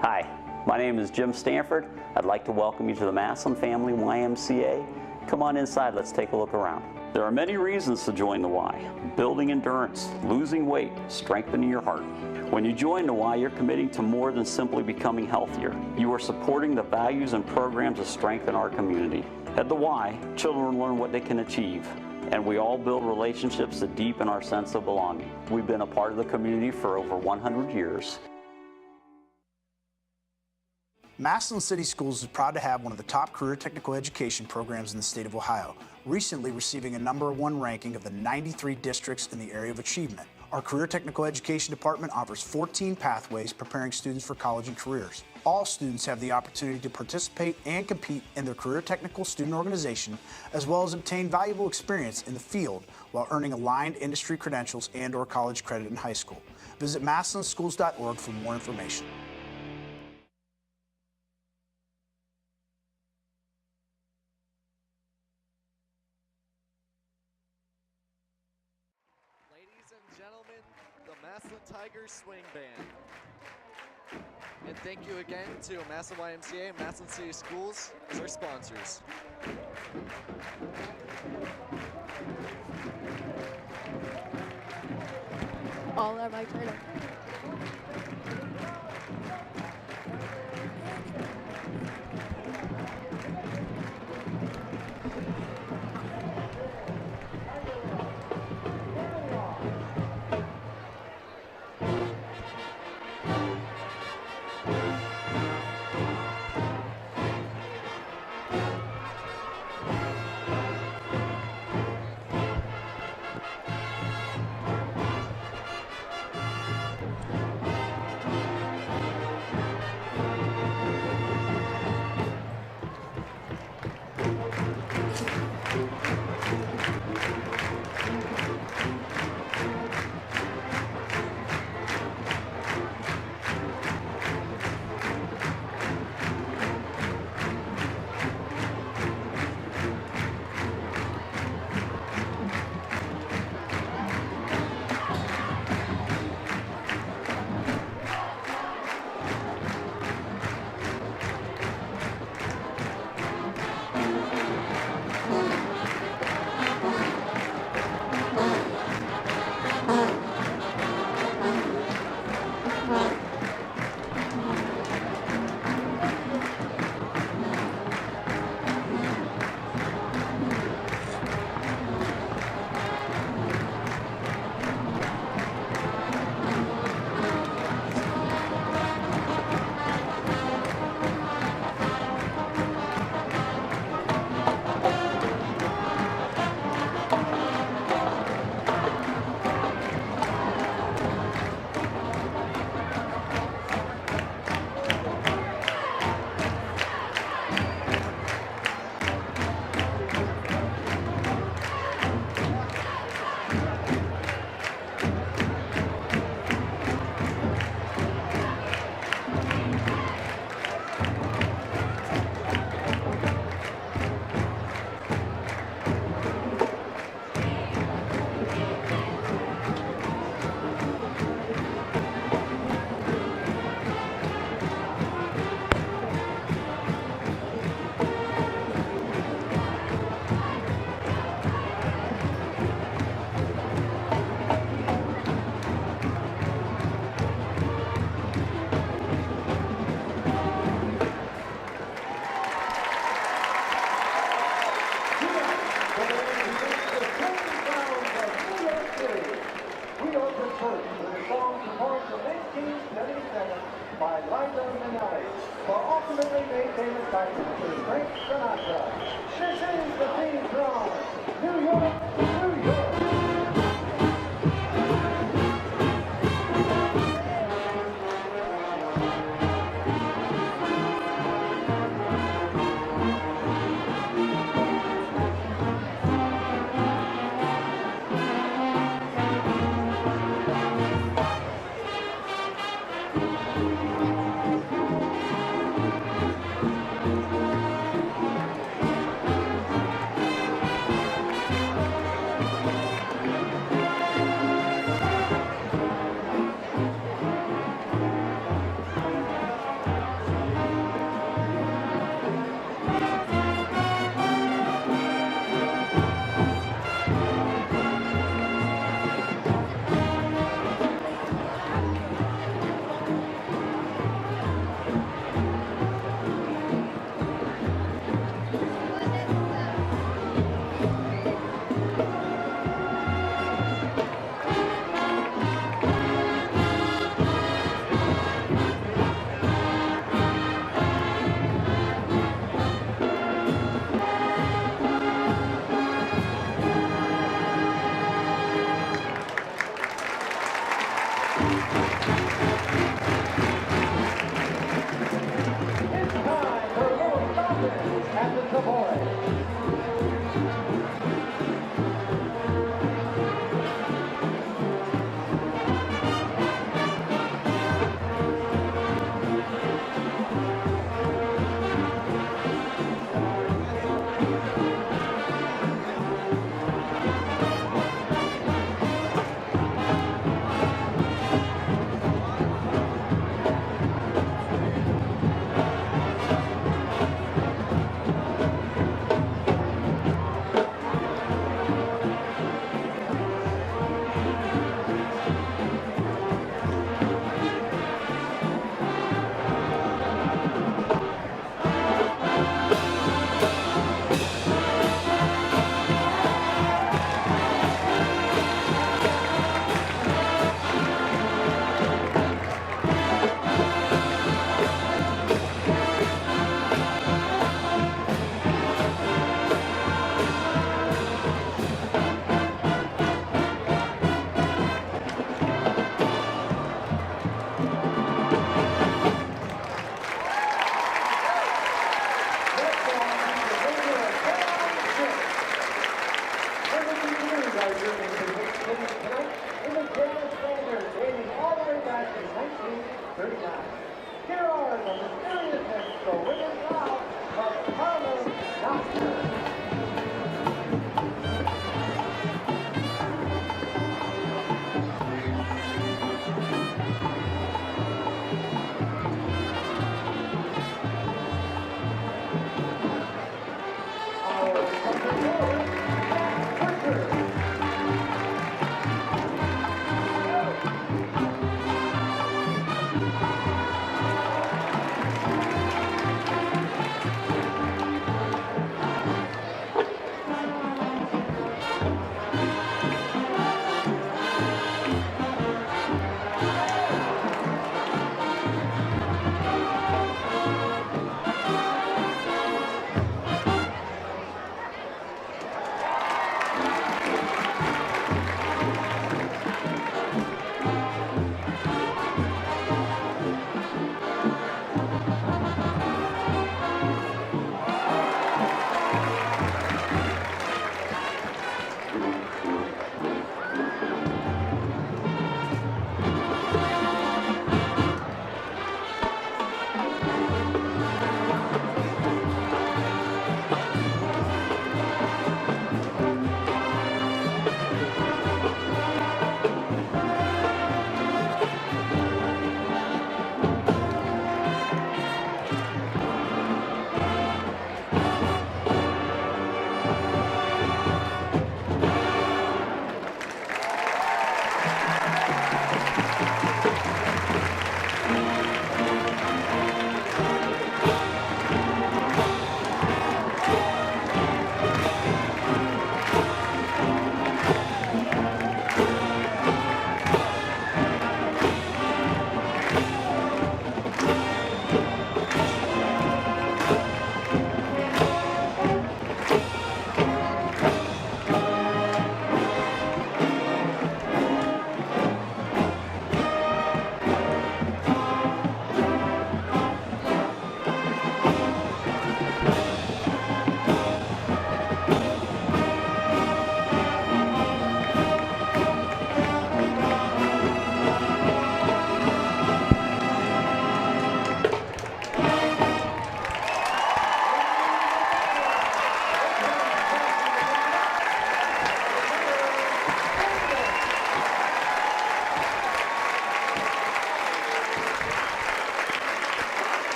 Hi, my name is Jim Stanford. I'd like to welcome you to the Massillon Family YMCA. Come on inside, let's take a look around. There are many reasons to join the Y. Building endurance, losing weight, strengthening your heart. When you join the Y, you're committing to more than simply becoming healthier. You are supporting the values and programs that strengthen our community. At the Y, children learn what they can achieve, and we all build relationships that deepen our sense of belonging. We've been a part of the community for over 100 years.
Massillon City Schools is proud to have one of the top career technical education programs in the state of Ohio, recently receiving a #1 ranking of the 93 districts in the area of achievement. Our Career Technical Education Department offers 14 pathways preparing students for college and careers. All students have the opportunity to participate and compete in their Career Technical Student Organization, as well as obtain valuable experience in the field while earning aligned industry credentials and/or college credit in high school. Visit massillonschools.org for more information.
Ladies and gentlemen, the Massillon Tigers Swing Band. And thank you again to Massud Ymca and Massillon City Schools as our sponsors.
All that mic right up.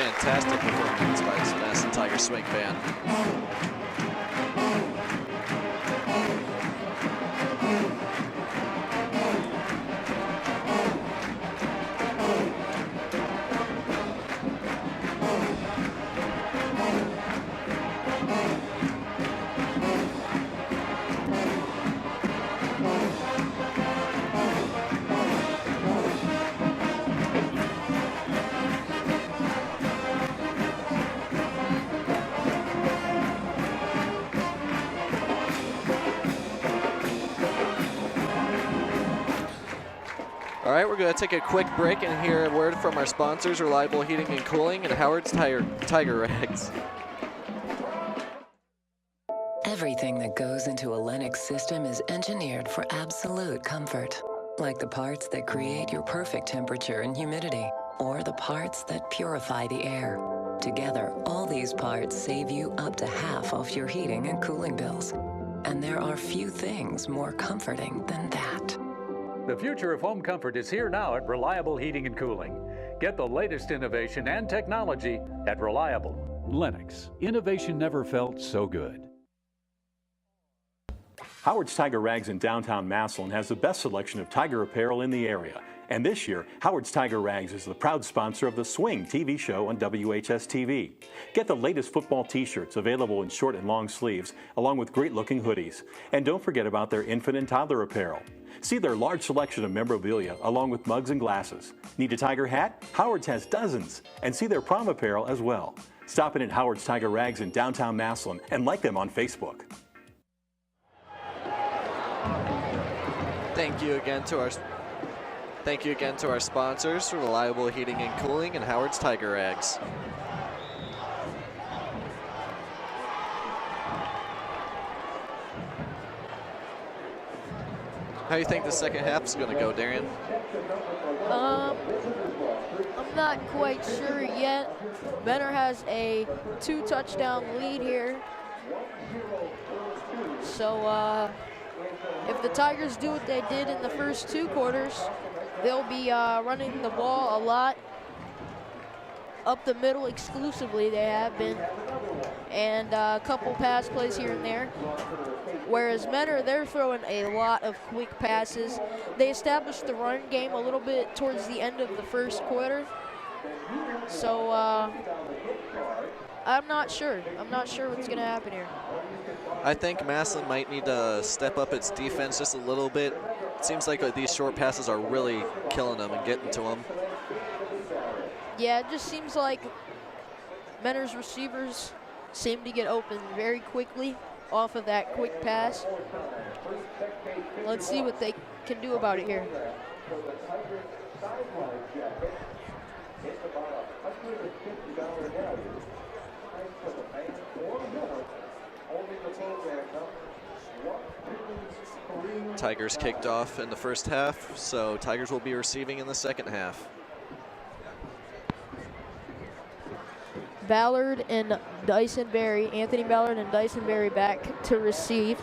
fantastic performance by this Massillon Tiger swing band. All right, we're going to take a quick break and hear a word from our sponsors, Reliable Heating and Cooling and Howard's Tiger Rags.
Everything that goes into a Lennox system is engineered for absolute comfort. Like the parts that create your perfect temperature and humidity, or the parts that purify the air. Together, all these parts save you up to half off your heating and cooling bills. And there are few things more comforting than that.
The future of home comfort is here now at Reliable Heating and Cooling. Get the latest innovation and technology at Reliable.
Lennox. Innovation never felt so good. Howard's Tiger Rags in downtown Massillon has the best selection of tiger apparel in the area. And this year, Howard's Tiger Rags is the proud sponsor of the Swing TV show on WHS-TV. Get the latest football t-shirts available in short and long sleeves, along with great-looking hoodies. And don't forget about their infant and toddler apparel. See their large selection of memorabilia, along with mugs and glasses. Need a tiger hat? Howard's has dozens. And see their prom apparel as well. Stop in at Howard's Tiger Rags in downtown Massillon and like them on Facebook.
Thank you again to our sponsors, Reliable Heating and Cooling and Howard's Tiger Rags. How do you think the second half is going to go, Darian?
I'm not quite sure yet. Benner has a 2-touchdown lead here. So if the Tigers do what they did in the first 2 quarters, they'll be running the ball a lot up the middle exclusively. They have been, and a couple pass plays here and there. Whereas Menor, they're throwing a lot of quick passes. They established the run game a little bit towards the end of the first quarter. So I'm not sure. I'm not sure what's going to happen here.
I think Massillon might need to step up its defense just a little bit. It seems like these short passes are really killing them and getting to them.
Yeah, it just seems like Menor's receivers seem to get open very quickly off of that quick pass. Let's see what they can do about it here.
Tigers kicked off in the first half, so Tigers will be receiving in the second half.
Ballard and Dyson Berry, Anthony Ballard and Dyson Berry back to receive.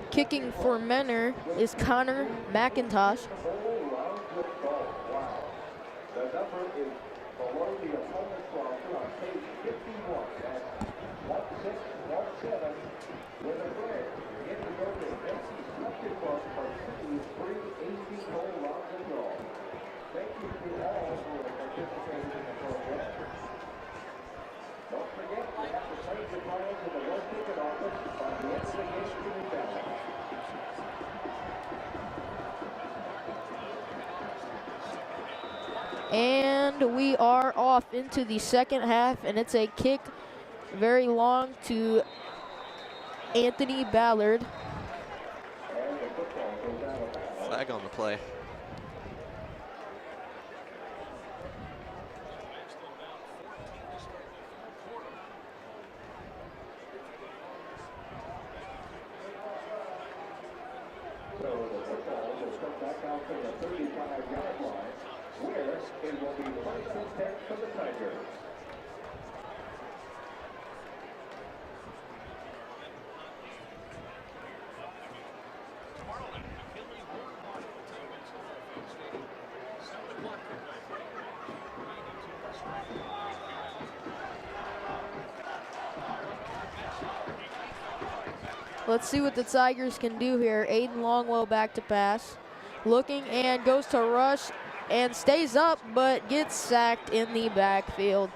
Kicking for Menor is Connor McIntosh. And we are off into the second half, and it's a kick very long to Anthony Ballard.
Flag on the play.
Let's see what the Tigers can do here. Aiden Longwell back to pass. Looking and goes to rush and stays up, but gets sacked in the backfield.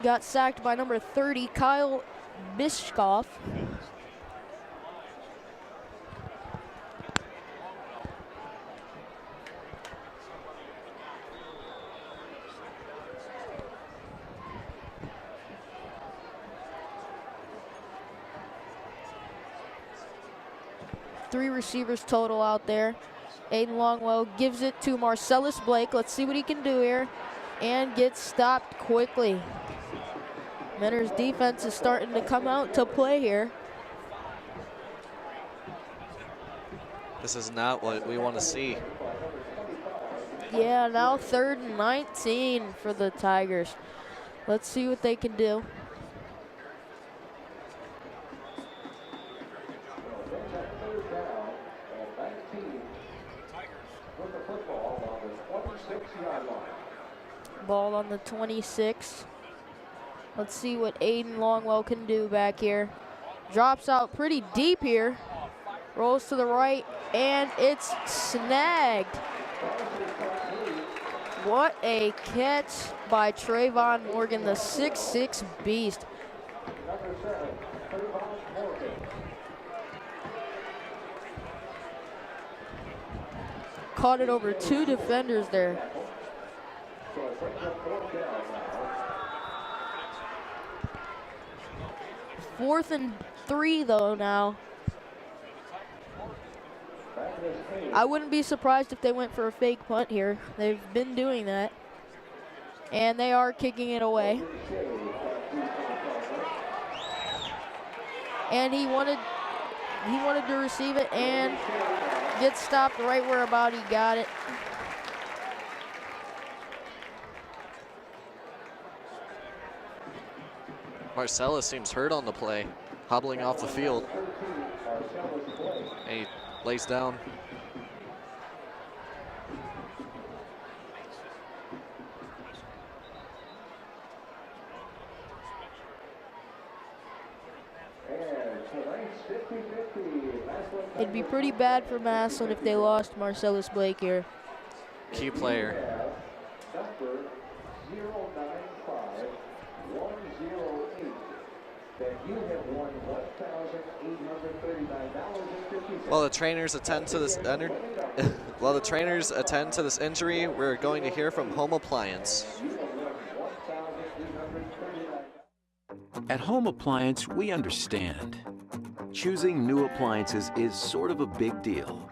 Got sacked by number 30, Kyle Bishkoff. Three receivers total out there. Aiden Longwell gives it to Marcellus Blake. Let's see what he can do here. And gets stopped quickly. Mentor's defense is starting to come out to play here.
This is not what we want to see.
Yeah, now 3rd and 19 for the Tigers. Let's see what they can do. Ball on the 26. Let's see what Aiden Longwell can do back here. Drops out pretty deep here. Rolls to the right, and it's snagged. What a catch by Trayvon Morgan, the 6'6" beast. Caught it over 2 defenders there. 4th and 3 though now. I wouldn't be surprised if they went for a fake punt here. They've been doing that. And they are kicking it away. And he wanted to receive it and gets stopped right where about he got it.
Marcellus seems hurt on the play, hobbling off the field. And he lays down.
It'd be pretty bad for Massillon if they lost Marcellus Blake here.
Key player. While the trainers attend to this injury, we're going to hear from Home Appliance.
At Home Appliance, we understand. Choosing new appliances is sort of a big deal.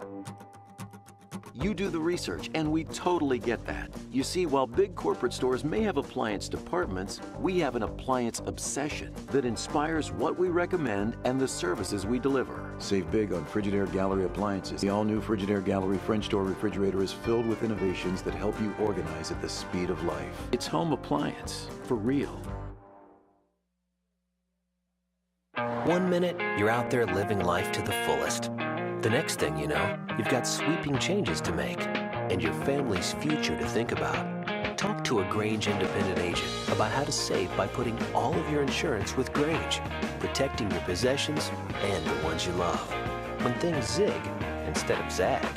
You do the research, and we totally get that. You see, while big corporate stores may have appliance departments, we have an appliance obsession that inspires what we recommend and the services we deliver.
Save big on Frigidaire Gallery appliances. The all-new Frigidaire Gallery French door refrigerator is filled with innovations that help you organize at the speed of life.
It's Home Appliance, for real.
1 minute, you're out there living life to the fullest. The next thing you know, you've got sweeping changes to make and your family's future to think about. Talk to a Grange independent agent about how to save by putting all of your insurance with Grange, protecting your possessions and the ones you love. When things zig instead of zag.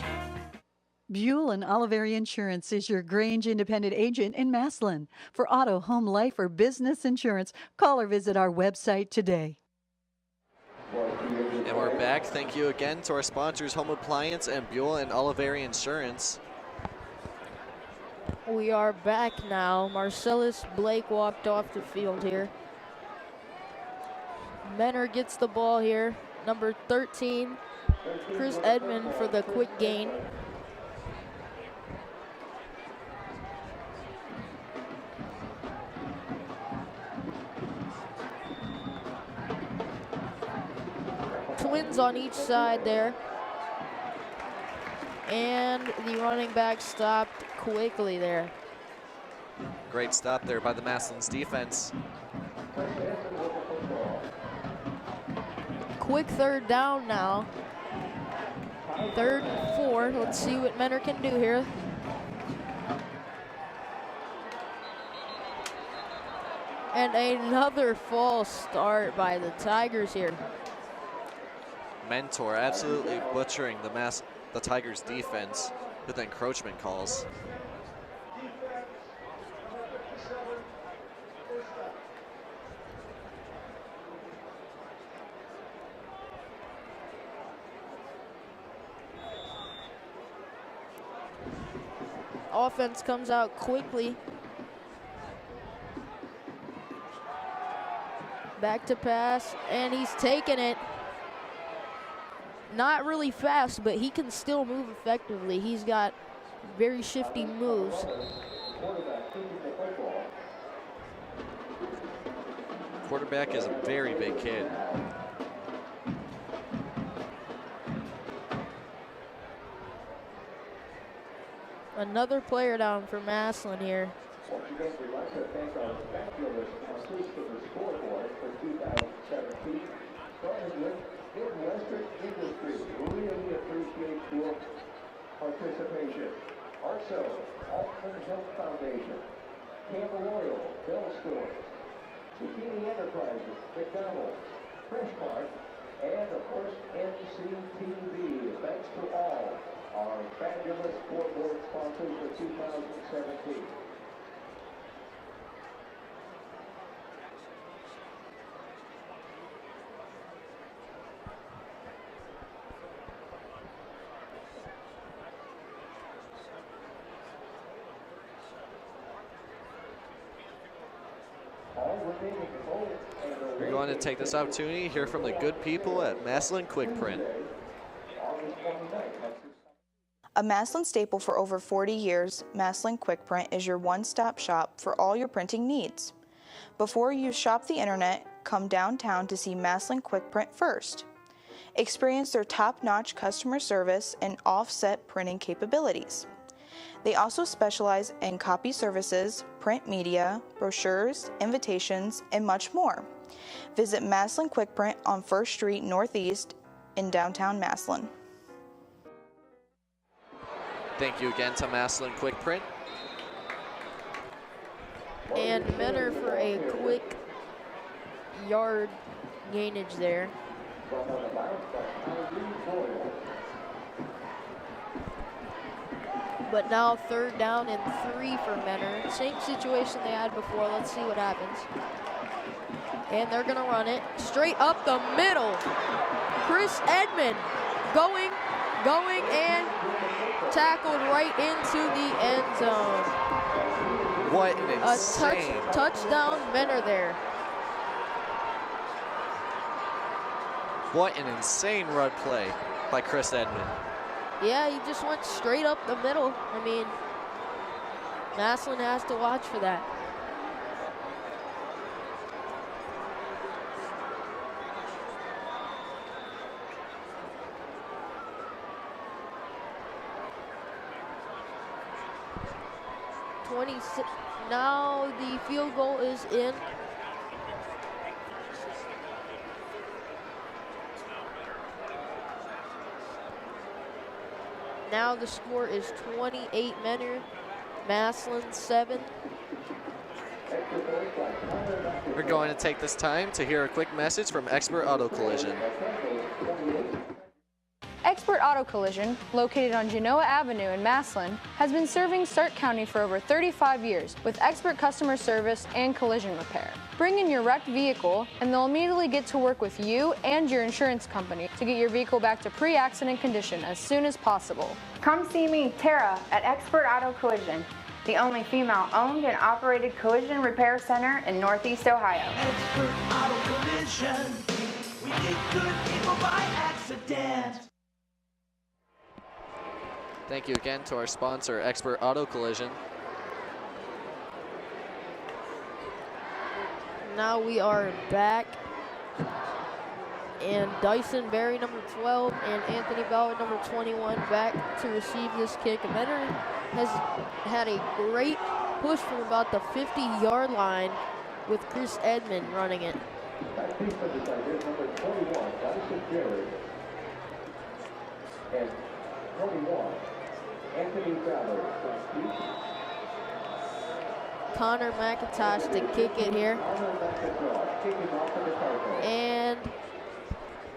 Buell and Oliveri Insurance is your Grange independent agent in Massillon. For auto, home, life, or business insurance, call or visit our website today.
And we're back. Thank you again to our sponsors, Home Appliance and Buell and Oliveri Insurance.
We are back now. Marcellus Blake walked off the field here. Menor gets the ball here. Number 13, Chris Edmond for the quick gain. Twins on each side there. And the running back stopped quickly there.
Great stop there by the Massillon's defense.
quick third down now. 3rd and 4. Let's see what Menor can do here. And another false start by the Tigers here.
Mentor absolutely butchering the Tigers defense with encroachment calls.
Offense comes out quickly. Back to pass, and he's taking it. Not really fast, but he can still move effectively. He's got very shifty moves.
Quarterback is a very big kid.
Another player down for Massillon here.
Once again, we'd like to thank our fabulous Massud scoreboard for 2017. Starting with Midwestern Industries. Really appreciate your participation. Also, Altman Health Foundation, Campbell Oil, Bell Stores, Bikini Enterprises, McDonald's, Fresh Park, and of course NCTV. Thanks to all our fabulous scoreboard sponsors for 2017.
We're going to take this opportunity to hear from the good people at Massillon Quick Print.
A Massillon staple for over 40 years, Massillon Quick Print is your one-stop shop for all your printing needs. Before you shop the internet, come downtown to see Massillon Quick Print first. Experience their top-notch customer service and offset printing capabilities. They also specialize in copy services, print media, brochures, invitations, and much more. Visit Massillon Quick Print on 1st Street Northeast in downtown Massillon.
Thank you again to Massillon Quick Print.
And Menor for a quick yard gainage there. But now 3rd down and 3 for Menor. Same situation they had before. Let's see what happens. And they're gonna run it straight up the middle. Chris Edmond going, and tackled right into the end zone.
What an insane.
Touchdown Menor there.
What an insane run play by Chris Edmond.
Yeah, he just went straight up the middle. I mean, Massillon has to watch for that. Now the field goal is in. Now the score is 28 Menor, Massillon 7.
We're going to take this time to hear a quick message from Expert Auto Collision.
Expert Auto Collision, located on Genoa Avenue in Massillon, has been serving Stark County for over 35 years with expert customer service and collision repair. Bring in your wrecked vehicle and they'll immediately get to work with you and your insurance company to get your vehicle back to pre-accident condition as soon as possible.
Come see me, Tara, at Expert Auto Collision, the only female-owned and operated collision repair center in Northeast Ohio.
Expert Auto Collision, we get good people by accident.
Thank you again to our sponsor, Expert Auto Collision.
Now we are back. And Dyson Berry, number 12, and Anthony Ballard, number 21, back to receive this kick. Menor has had a great push from about the 50-yard line with Chris Edmond running it.
defensive Tigers, number 21, Madison Jerry, and 21, Anthony Ballard from Houston.
Connor McIntosh to kick it here. And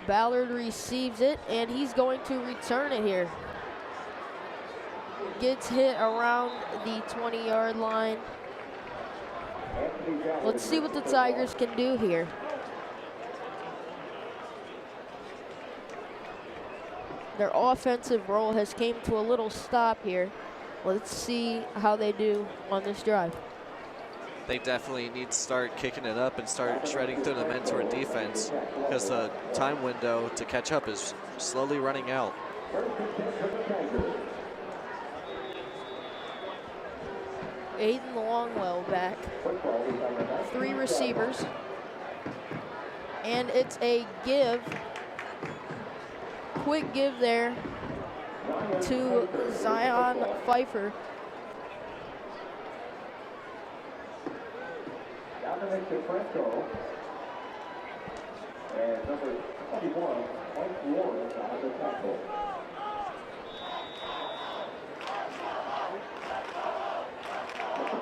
Ballard receives it, and he's going to return it here. Gets hit around the 20-yard line. Let's see what the Tigers can do here. Their offensive roll has came to a little stop here. Let's see how they do on this drive.
They definitely need to start kicking it up and start shredding through the mentor defense, because the time window to catch up is slowly running out.
Aiden Longwell back. 3 receivers. And it's a give. Quick give there to Zion Pfeiffer.
Dominic DeFranco. And number 21, Mike Lawrence on the tackle.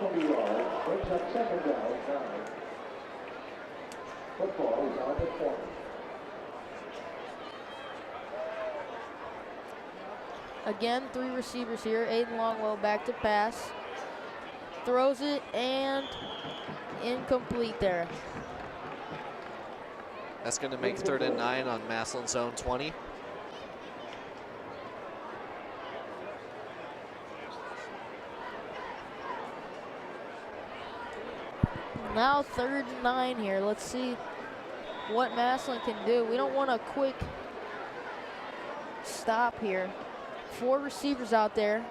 Brings up second down, 9. Football is on the 20.
Again, 3 receivers here. Aiden Longwell back to pass. Throws it and incomplete there.
That's going to make 3rd and 9 on Massillon zone 20.
Now 3rd and 9 here. Let's see what Massillon can do. We don't want a quick stop here. 4 receivers out there.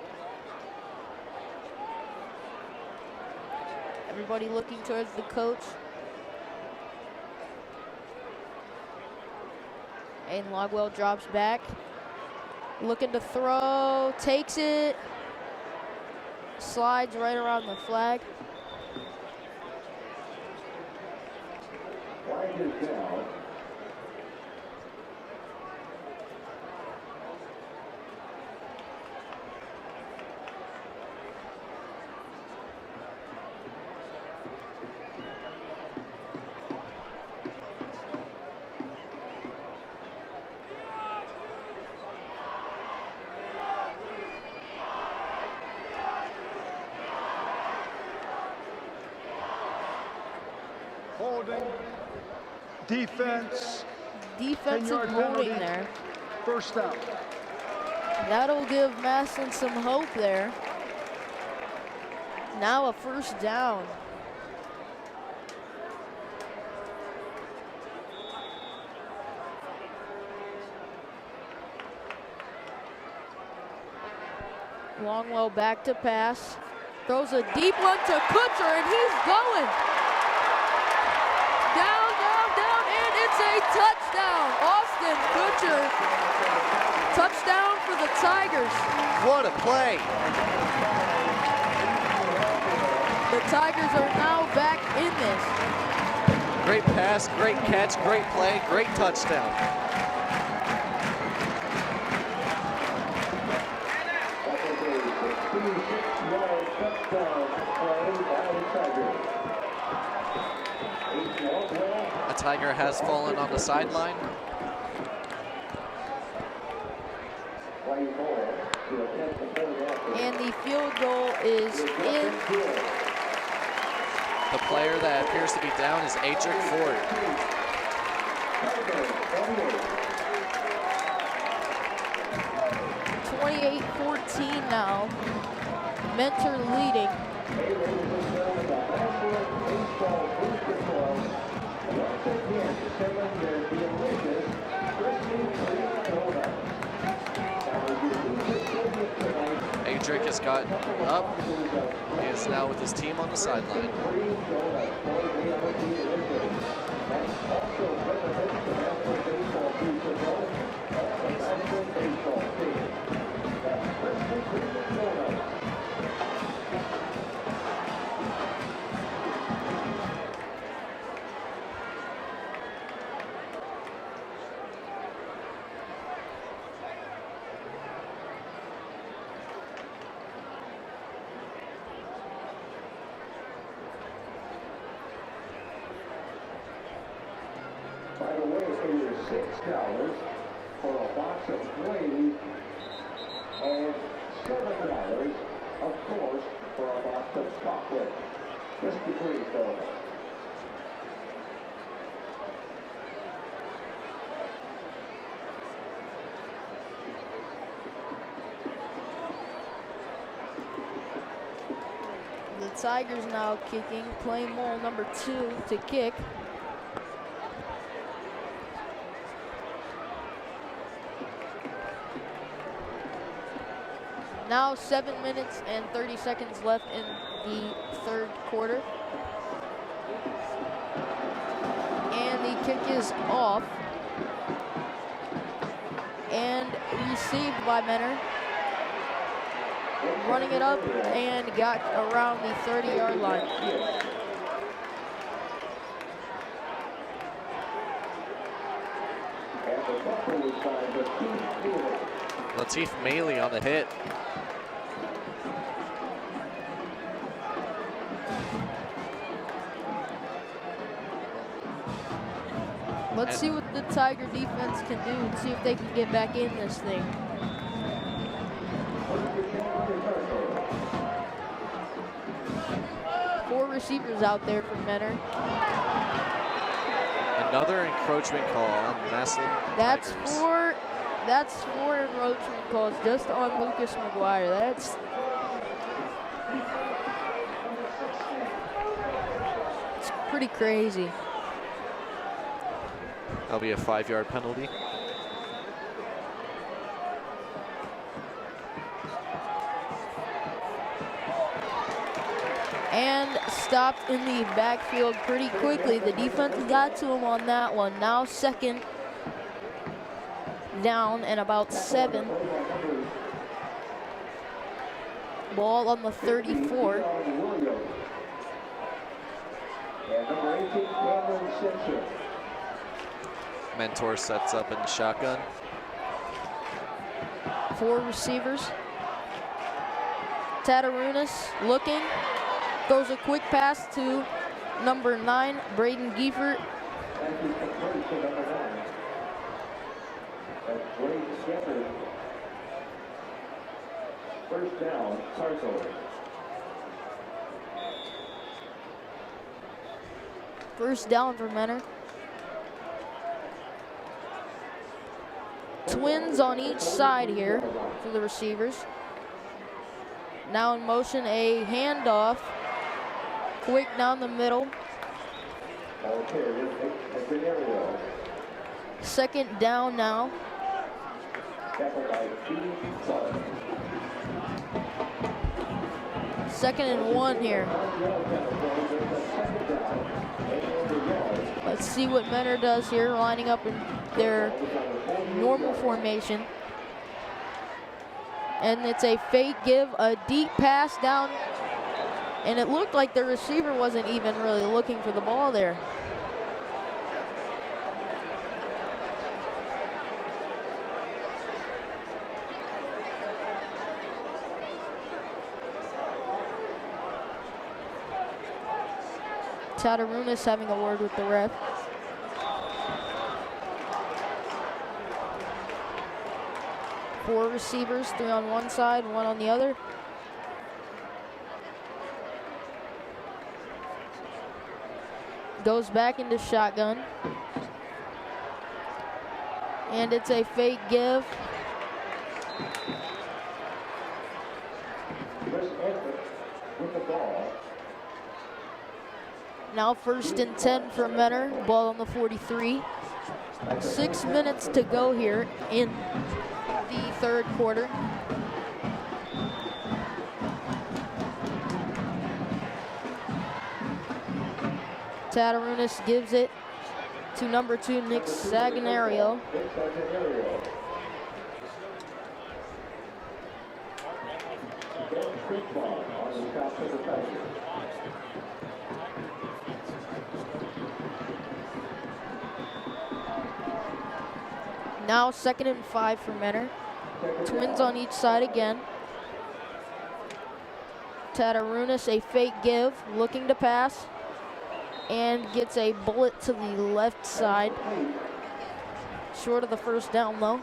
Everybody looking towards the coach. Aiden Longwell drops back. Looking to throw. Takes it. Slides right around the flag.
Flag is down.
Holding. Defense.
Defensive holding there.
First down.
That'll give Massillon some hope there. Now a first down. Longwell back to pass. Throws a deep one to Kutcher, and he's going. Down, down, down, and it's a touchdown. Austin Kutcher. Touchdown for the Tigers.
What a play.
The Tigers are now back in this.
Great pass, great catch, great play, great touchdown. A Tiger has fallen on the sideline.
And the field goal is in.
The player that appears to be down is Adric Ford.
(28-14) now. Mentor leading.
Adric has gotten up. He is now with his team on the sideline.
$6 for a box of Lay's, and $7, of course, for a box of chocolate. Just between those.
The Tigers now kicking, playing ball number 2 to kick. Now 7 minutes and 30 seconds left in the third quarter. And the kick is off. And received by Menor. Running it up and got around the 30-yard line.
Latif Maley on the hit.
Let's see what the Tiger defense can do and see if they can get back in this thing. Four receivers out there for Menor.
Another encroachment call on Massillon.
That's four encroachment calls just on Lucas McGuire. That's pretty crazy.
That'll be a 5-yard penalty.
And stopped in the backfield pretty quickly. The defense got to him on that one. Now second down and about 7. Ball on the 34.
Mentor sets up in shotgun.
4 receivers. Tatarunas looking. Throws a quick pass to number 9, Braden Beaver.
First down, Cardinals.
First down for Menor. Twins on each side here for the receivers. Now in motion, a handoff. Quick down the middle. Second down now. Second and 1 here. Let's see what Menor does here, lining up in their normal formation. And it's a fake give, a deep pass down. And it looked like the receiver wasn't even really looking for the ball there. Tatarunas having a word with the ref. Four receivers, 3 on one side, 1 on the other. Goes back into shotgun. And it's a fake give. Now first and 10 for Menor, ball on the 43. 6 minutes to go here in the third quarter. Tatarunas gives it to number 2, Nick Saganario. Now 2nd and 5 for Menor. Twins on each side again. Tatarunas, a fake give, looking to pass, and gets a bullet to the left side. Short of the first down, though.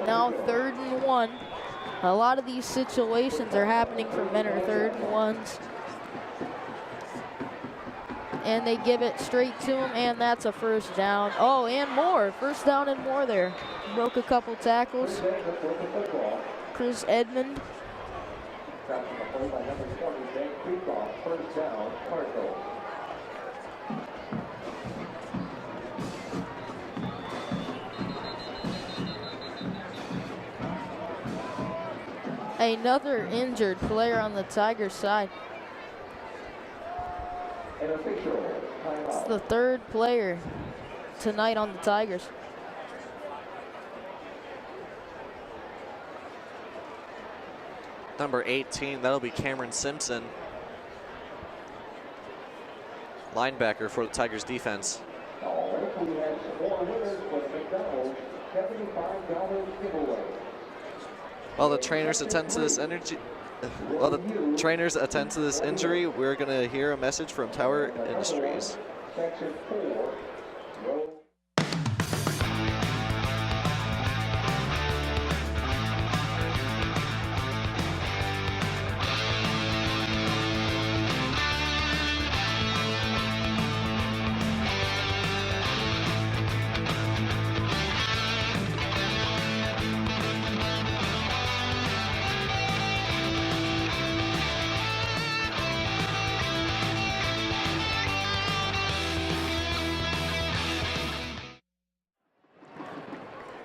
Now 3rd and 1. A lot of these situations are happening for Menor, 3rd and 1s. And they give it straight to him, and that's a first down. Oh, and more. First down and more there. Broke a couple tackles. Chris Edmond.
First down, Cardinals.
Another injured player on the Tigers side. It's the 3rd player tonight on the Tigers.
Number 18, that'll be Cameron Simpson. Linebacker for the Tigers defense.
We have 4 winners for the McDonald's $75 giveaway.
While the trainers attend to this injury, we're going to hear a message from Tower Industries.
Section 4, row.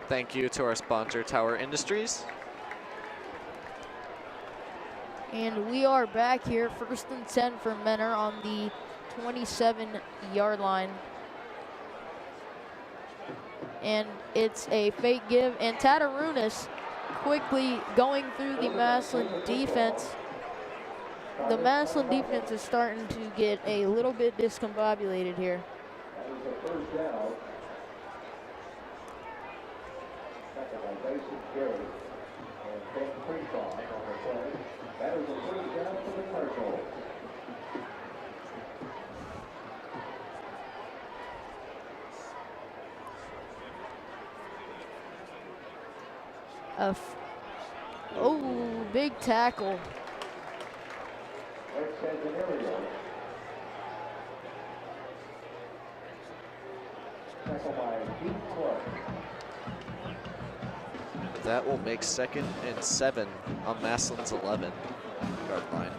Thank you to our sponsor, Tower Industries.
And we are back here, 1st and 10 for Menor on the 27-yard line. And it's a fake give, and Tatarunas quickly going through the Massillon defense. The Massillon defense is starting to get a little bit discombobulated here.
That is a first down. Second by Mason Gary and Ben Freesaw on the play. That is a first down for the Cardinals.
Oh, big tackle.
Tackle by Keith Clark.
That will make 2nd and 7 on Massillon's 11-yard line.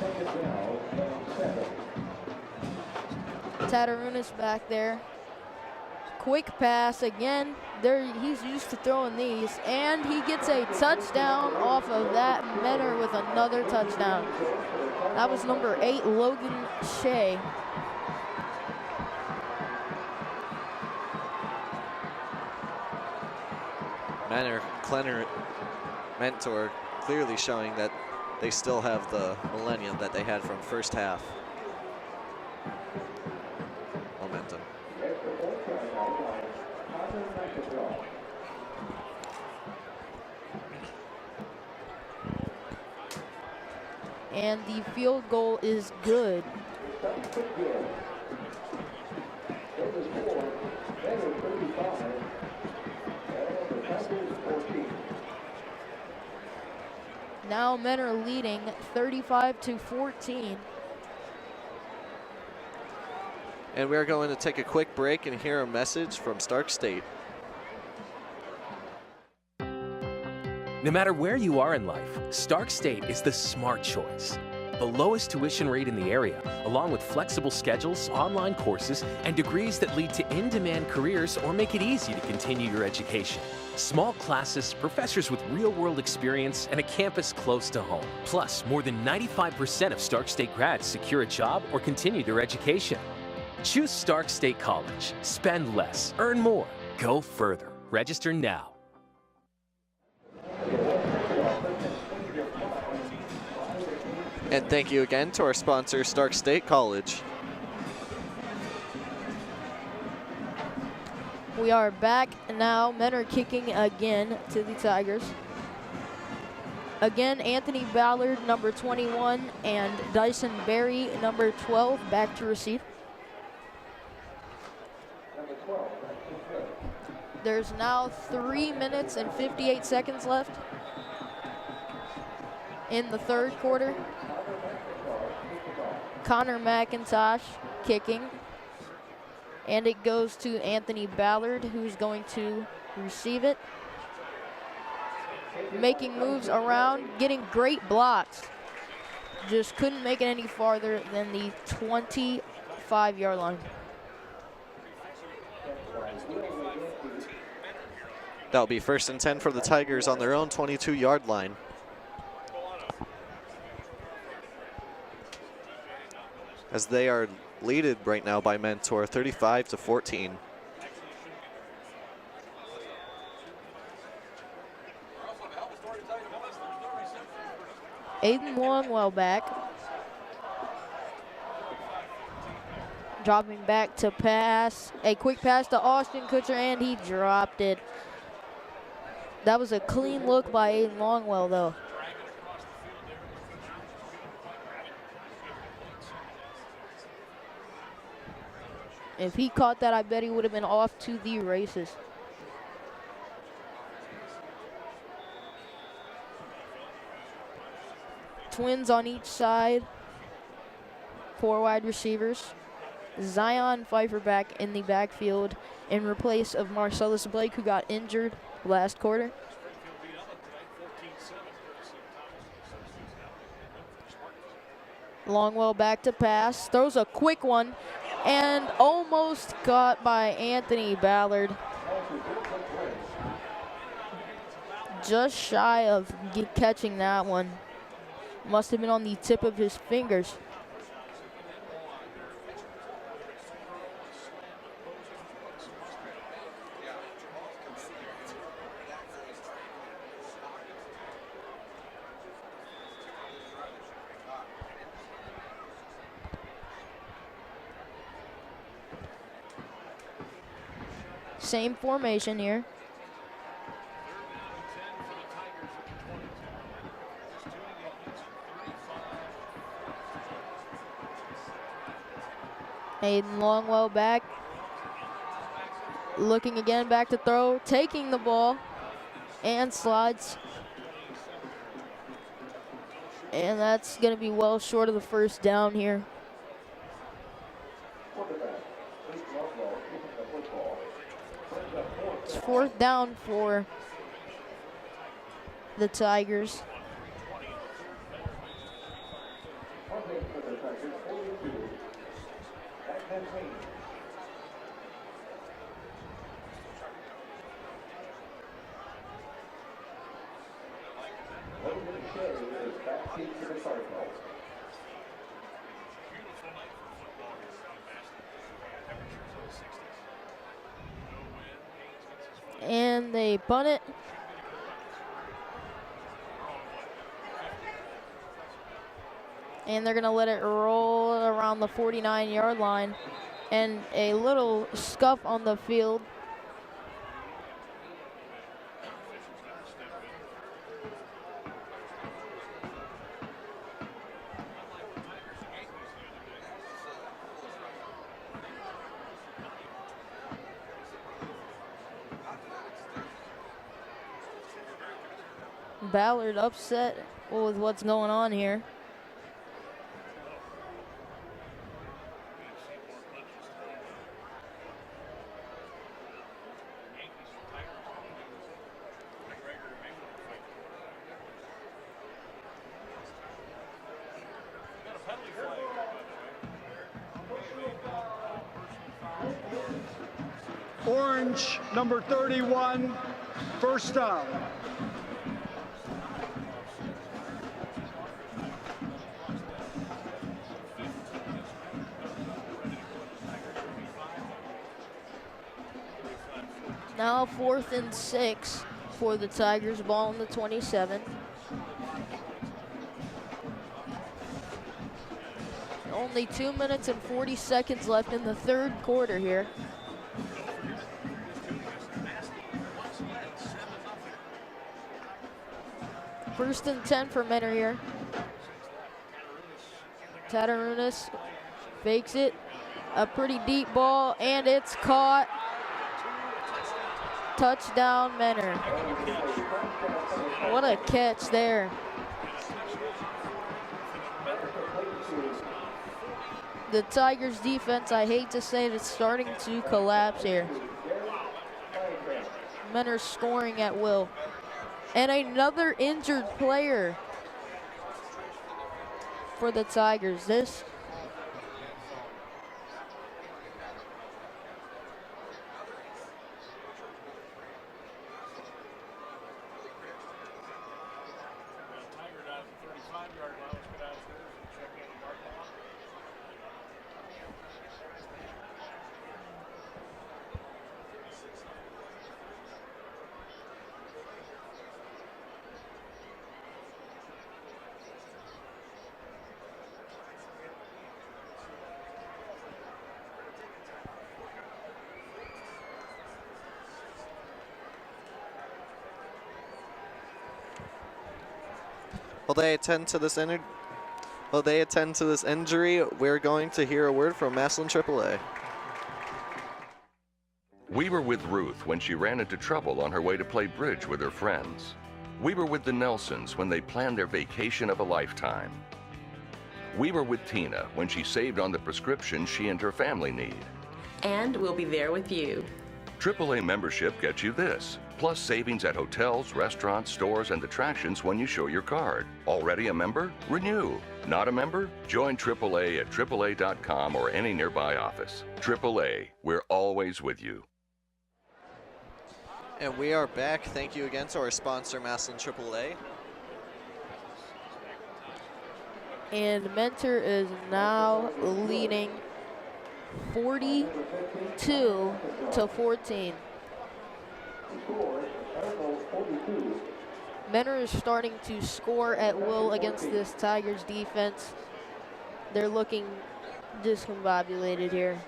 Second down and 7.
Tatarunas back there. Quick pass again. He's used to throwing these, and he gets a touchdown off of that. Menor with another touchdown. That was number 8, Logan Shea.
Menor mentor clearly showing that they still have the millennium that they had from first half momentum.
And the field goal is good. Now Menor leading 35-14.
And we're going to take a quick break and hear a message from Stark State.
No matter where you are in life, Stark State is the smart choice. The lowest tuition rate in the area, along with flexible schedules, online courses, and degrees that lead to in-demand careers or make it easy to continue your education. Small classes, professors with real-world experience, and a campus close to home. Plus, more than 95% of Stark State grads secure a job or continue their education. Choose Stark State College. Spend less, earn more, go further. Register now.
And thank you again to our sponsor, Stark State College.
We are back now. Menor kicking again to the Tigers. Again, Anthony Ballard, number 21, and Dyson Berry, number 12, back to receive. There's now 3 minutes and 58 seconds left in the third quarter. Connor McIntosh kicking. And it goes to Anthony Ballard, who's going to receive it. Making moves around, getting great blocks. Just couldn't make it any farther than the 25-yard line.
That'll be 1st and 10 for the Tigers on their own 22-yard line. As they are leaded right now by Mentor, 35-14.
Aiden Longwell back. Dropping back to pass. A quick pass to Austin Kutcher, and he dropped it. That was a clean look by Aiden Longwell, though. If he caught that, I bet he would have been off to the races. Twins on each side. 4 wide receivers. Zion Pfeiffer back in the backfield in replace of Marcellus Blake, who got injured last quarter. Longwell back to pass. Throws a quick one and almost caught by Anthony Ballard. Just shy of catching that one. Must have been on the tip of his fingers. Same formation here. Aiden Longwell back. Looking again, back to throw. Taking the ball and slides. And that's going to be well short of the first down here. It's 4th down for the Tigers. And they punt it. And they're going to let it roll around the 49-yard line. And a little scuff on the field. Ballard upset with what's going on here.
Orange, number 31, 1st down.
Now 4th and 6 for the Tigers, ball on the 27. Only 2 minutes and 40 seconds left in the third quarter here. First and 10 for Menor here. Tatarunas fakes it. A pretty deep ball, and it's caught. Touchdown, Menor. What a catch there. The Tigers defense, I hate to say it, it's starting to collapse here. Menor scoring at will. And another injured player for the Tigers. This
While they attend to this injury, we're going to hear a word from Massillon AAA.
We were with Ruth when she ran into trouble on her way to play bridge with her friends. We were with the Nelsons when they planned their vacation of a lifetime. We were with Tina when she saved on the prescription she and her family need.
And we'll be there with you.
AAA membership gets you this, plus savings at hotels, restaurants, stores, and attractions when you show your card. Already a member? Renew. Not a member? Join AAA at AAA.com or any nearby office. AAA, we're always with you.
And we are back. Thank you again to our sponsor, Massillon AAA.
And Mentor is now leading 42-14. Menor is starting to score at will against this Tigers defense. They're looking discombobulated here.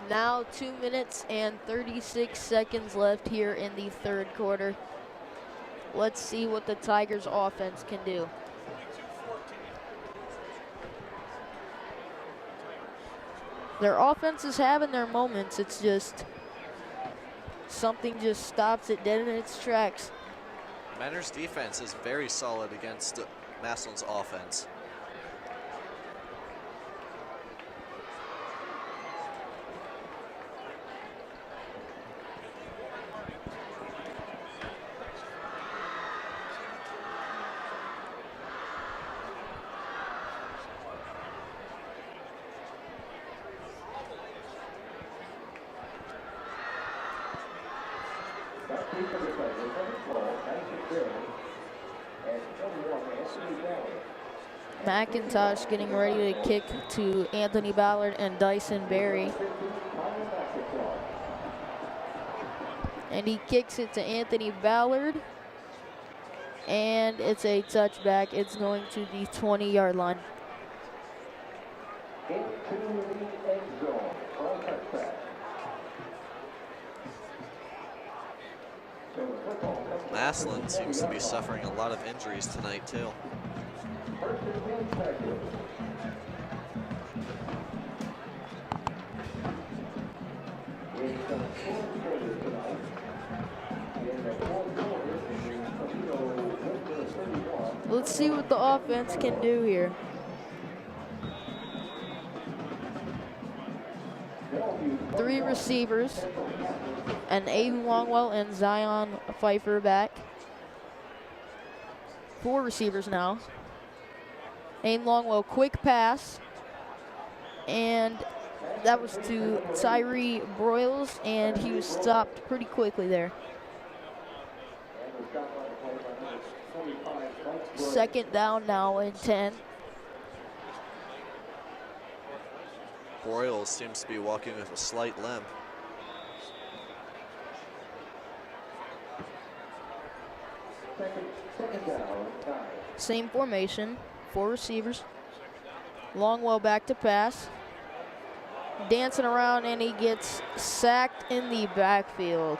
Now 2 minutes and 36 seconds left here in the third quarter. Let's see what the Tigers offense can do. Their offense is having their moments. It's just something just stops it dead in its tracks.
Menor's defense is very solid against Massillon's offense.
McIntosh getting ready to kick to Anthony Ballard and Dyson Berry. And he kicks it to Anthony Ballard. And it's a touchback. It's going to the 20-yard line.
Massillon seems to be suffering a lot of injuries tonight, too.
Let's see what the offense can do here. Three receivers, and Aiden Longwell and Zion Pfeiffer back. Four receivers now. Aiden Longwell, quick pass, and that was to Tyree Broyles, and he was stopped pretty quickly there. Second down now and 10.
Broyles seems to be walking with a slight limp.
Same formation, four receivers. Longwell back to pass. Dancing around, and he gets sacked in the backfield.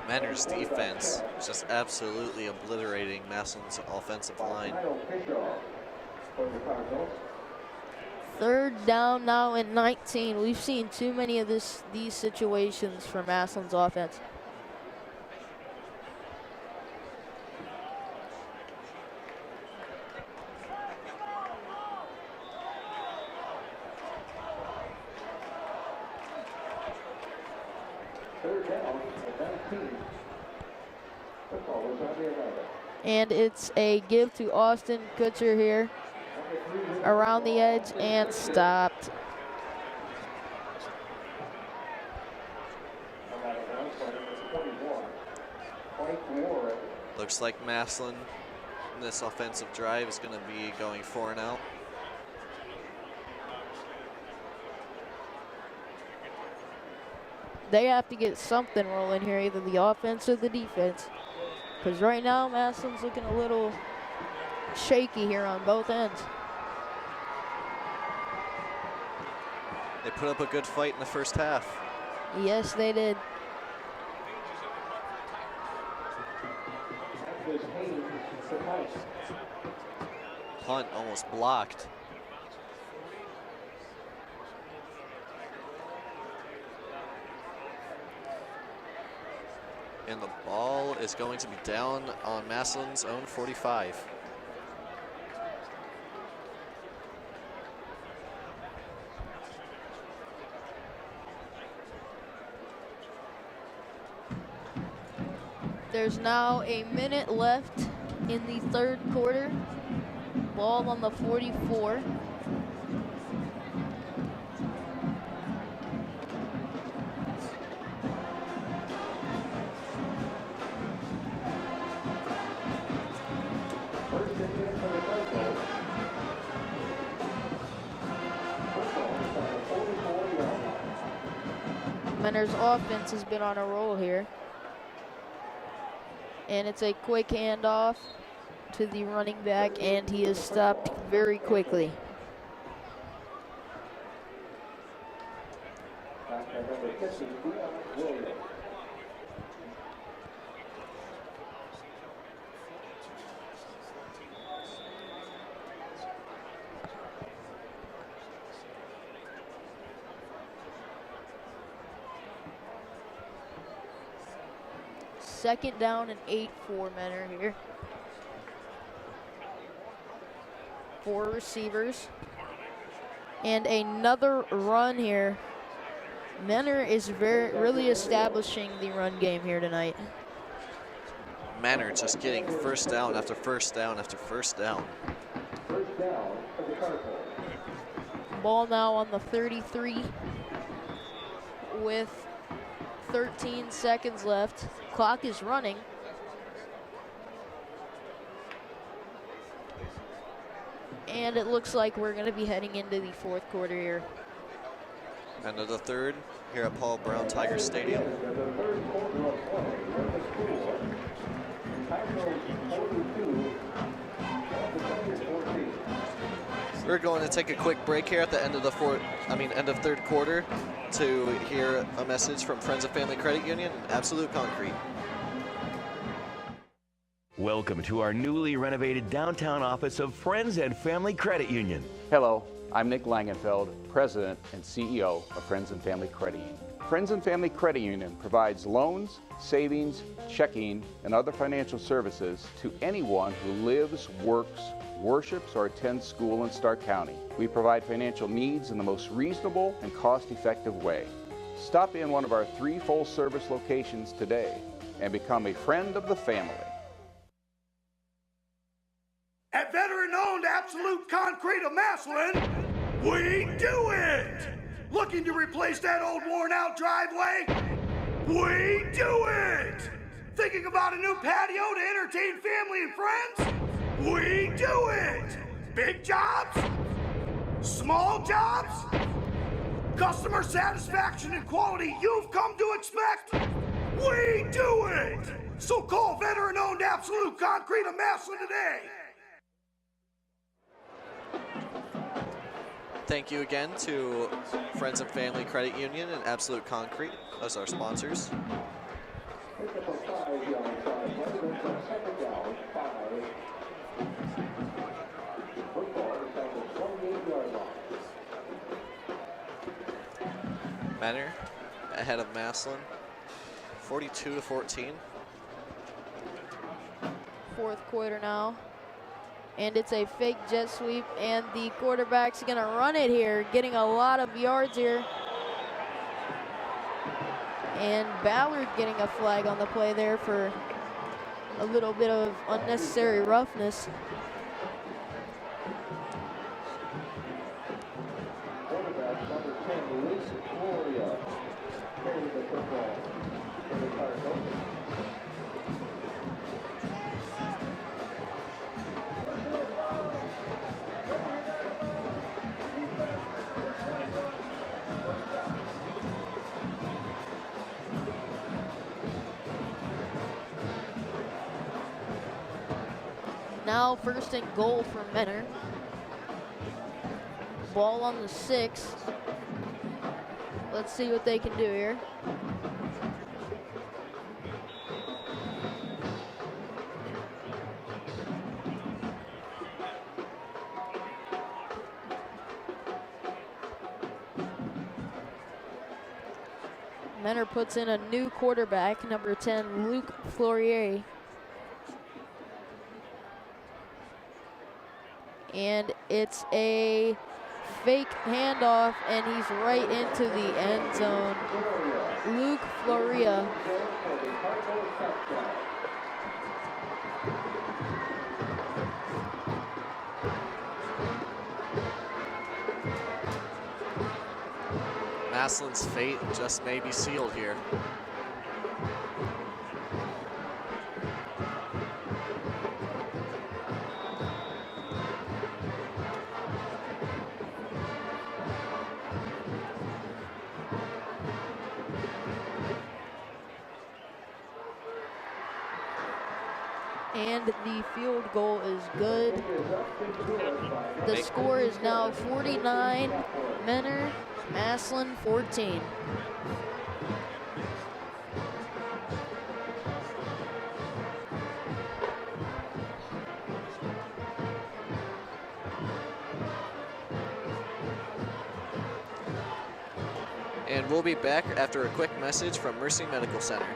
Mentor's defense is just absolutely obliterating Massillon's offensive line.
Third down now and 19. We've seen too many of these situations from Massillon's offense. And it's a give to Austin Kutcher here. Around the edge and stopped.
Looks like Massillon in this offensive drive is going to be going 4 and out.
They have to get something rolling here, either the offense or the defense. Because right now, Massillon's looking a little shaky here on both ends.
They put up a good fight in the first half.
Yes, they did.
Punt almost blocked. And the ball is going to be down on Massillon's own 45.
There's now a minute left in the third quarter. Ball on the 44. Mentor's offense has been on a roll here. And it's a quick handoff to the running back, and he is stopped very quickly. Second down and 8 for Mentor here. 4 receivers. And another run here. Mentor is really establishing the run game here tonight.
Mentor just getting first down after first down after first down.
Ball now on the 33 with 13 seconds left. Clock is running. And it looks like we're going to be heading into the fourth quarter here.
End of the third here at Paul Brown Tiger Stadium. We're going to take a quick break here at the end of the end of third quarter to hear a message from Friends of Family Credit Union and Absolute Concrete.
Welcome to our newly renovated downtown office of Friends and Family Credit Union.
Hello, I'm Nick Langenfeld, President and CEO of Friends and Family Credit Union. Friends and Family Credit Union provides loans, savings, checking, and other financial services to anyone who lives, works, worships, or attends school in Stark County. We provide financial needs in the most reasonable and cost-effective way. Stop in one of our 3 full-service locations today and become a friend of the family.
At veteran-owned Absolute Concrete of Massillon, we do it! Looking to replace that old worn-out driveway? We do it! Thinking about a new patio to entertain family and friends? We do it! Big jobs? Small jobs? Customer satisfaction and quality you've come to expect? We do it! So call veteran-owned Absolute Concrete of Massillon today
thank you again to Friends and Family Credit Union and Absolute Concrete as our sponsors. Menor ahead of Massillon, 42-14.
Fourth quarter now. And it's a fake jet sweep, and the quarterback's gonna run it here, getting a lot of yards here. And Ballard getting a flag on the play there for a little bit of unnecessary roughness. Now first and goal for Menor. Ball on the 6. Let's see what they can do here. Menor puts in a new quarterback, number 10, Luke Flourier. And it's a fake handoff, and he's right into the end zone. Luke Floria.
Massillon's fate just may be sealed here.
And the field goal is good. The score is now 49, Menor, Massillon 14.
And we'll be back after a quick message from Mercy Medical Center.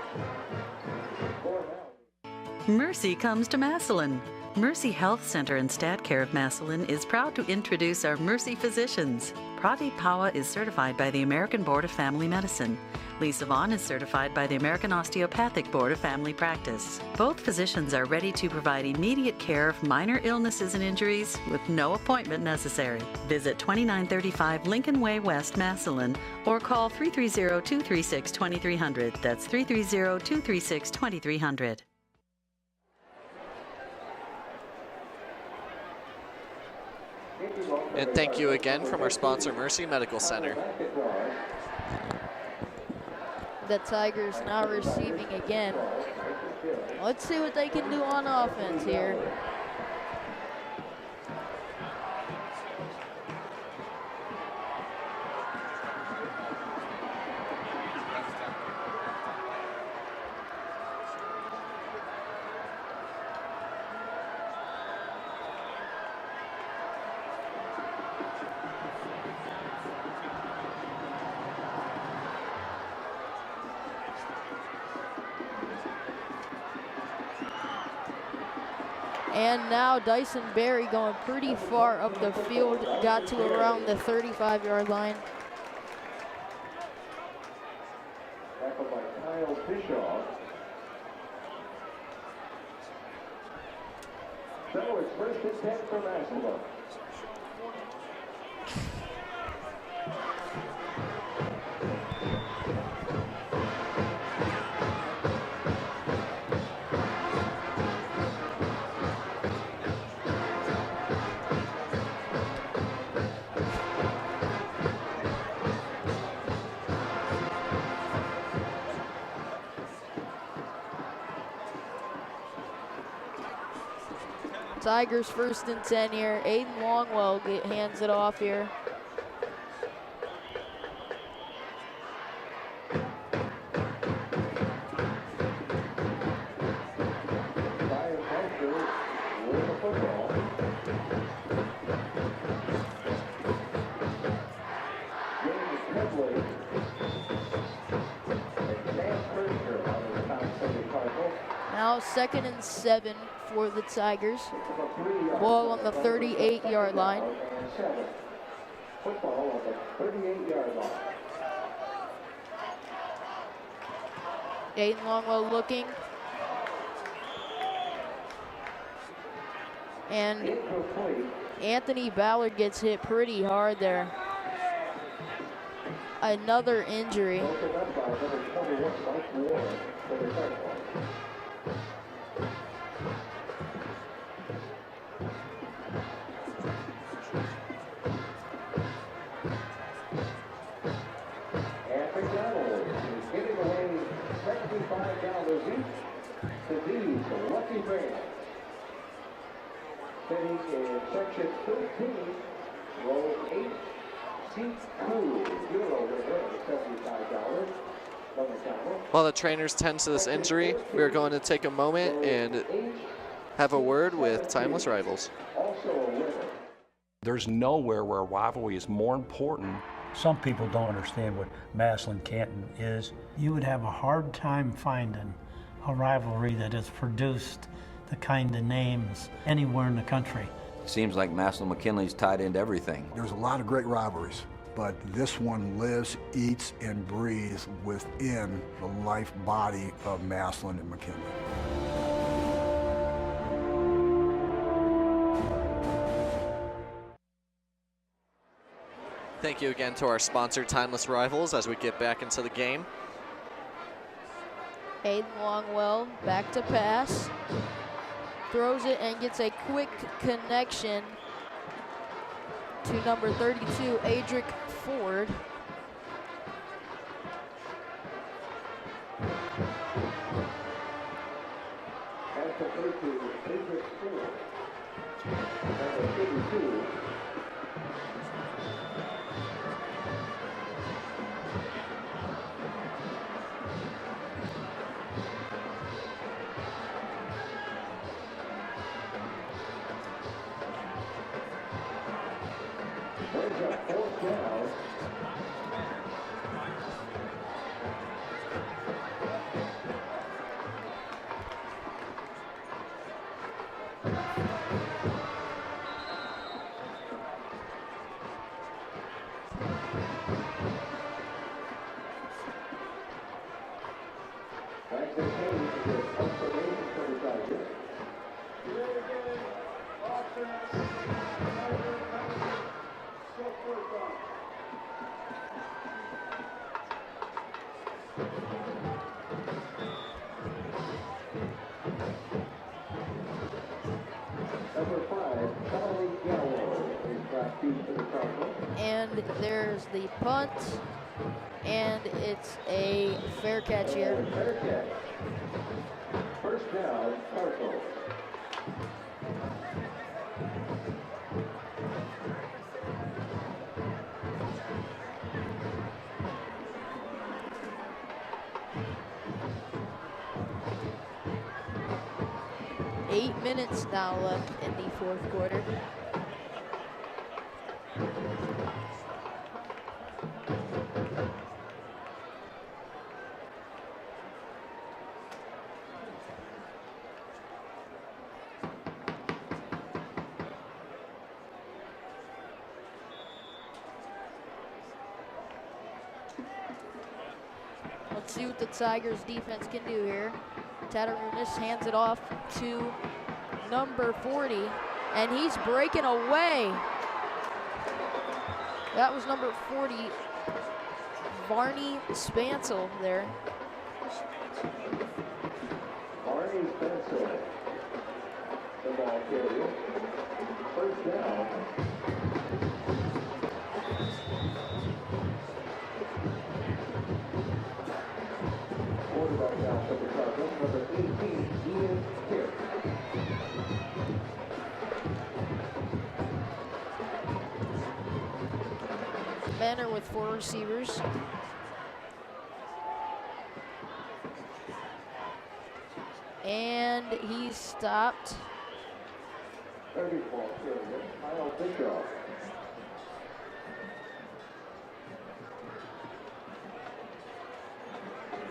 Mercy comes to Massillon. Mercy Health Center and Stat Care of Massillon is proud to introduce our Mercy physicians. Pradeep Pawa is certified by the American Board of Family Medicine. Lisa Vaughn is certified by the American Osteopathic Board of Family Practice. Both physicians are ready to provide immediate care of minor illnesses and injuries with no appointment necessary. Visit 2935 Lincoln Way West, Massillon, or call 330-236-2300. That's 330-236-2300.
And thank you again from our sponsor, Mercy Medical Center.
The Tigers now receiving again. Let's see what they can do on offense here. And now Dyson Berry going pretty far up the field, got to around the 35-yard line.
Tackled by Kyle Bischoff. So it's first and 10 for Massillon.
Tigers first and 10 here. Aiden Longwell hands it off here. 2nd and 7 for the Tigers. Ball on the 38-yard line.
Football on the 38-yard line.
Aiden Longwell looking. And Anthony Ballard gets hit pretty hard there. Another injury.
Sitting in section 13, row 8, seat 2, Euro with $75 from the counter.
While the trainers tend to this injury, we are going to take a moment and have a word with Timeless Rivals.
There's nowhere where a rivalry is more important.
Some people don't understand what Massillon-Canton is. You would have a hard time finding a rivalry that has produced the kind of names anywhere in the country.
It seems like Massillon-McKinley's tied into everything.
There's a lot of great rivalries, but this one lives, eats, and breathes within the life body of Massillon and McKinley.
Thank you again to our sponsor, Timeless Rivals, as we get back into the game.
Aiden Longwell back to pass. Throws it and gets a quick connection to number 32, Adric Ford.
At the 32, Adric Ford. Number 32.
And there's the punt, and it's a fair catch here.
Fair catch. First down, Cardinals.
Eight minutes now left in the fourth quarter. Let's see what the Tigers defense can do here. Tatarunas hands it off to number 40, and he's breaking away. That was number 40, Varney Spancel there.
Varney Spancel, the ball carrier. First down. Quarterback now for the Cardinals, number 18, Ian Pierce.
Banner with 4 receivers. And he's stopped.
30 ball carrier, Kyle Bischoff.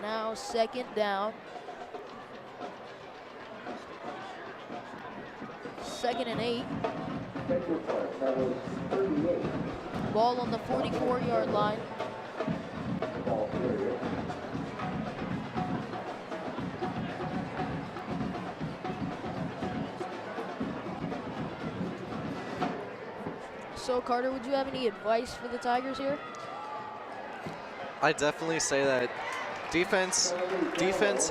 Now second down. 2nd and 8. Ball on the 44-yard line. So Carter, would you have any advice for the Tigers here?
I definitely say that defense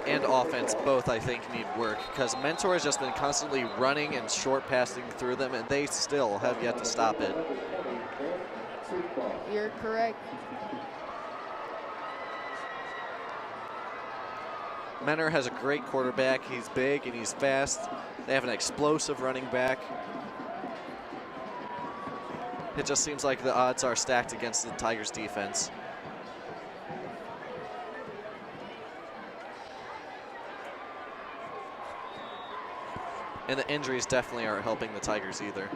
and offense both, I think, need work, because Mentor has just been constantly running and short passing through them, and they still have yet to stop it.
You're correct.
Mentor has a great quarterback. He's big and he's fast. They have an explosive running back. It just seems like the odds are stacked against the Tigers defense. And the injuries definitely aren't helping the Tigers either.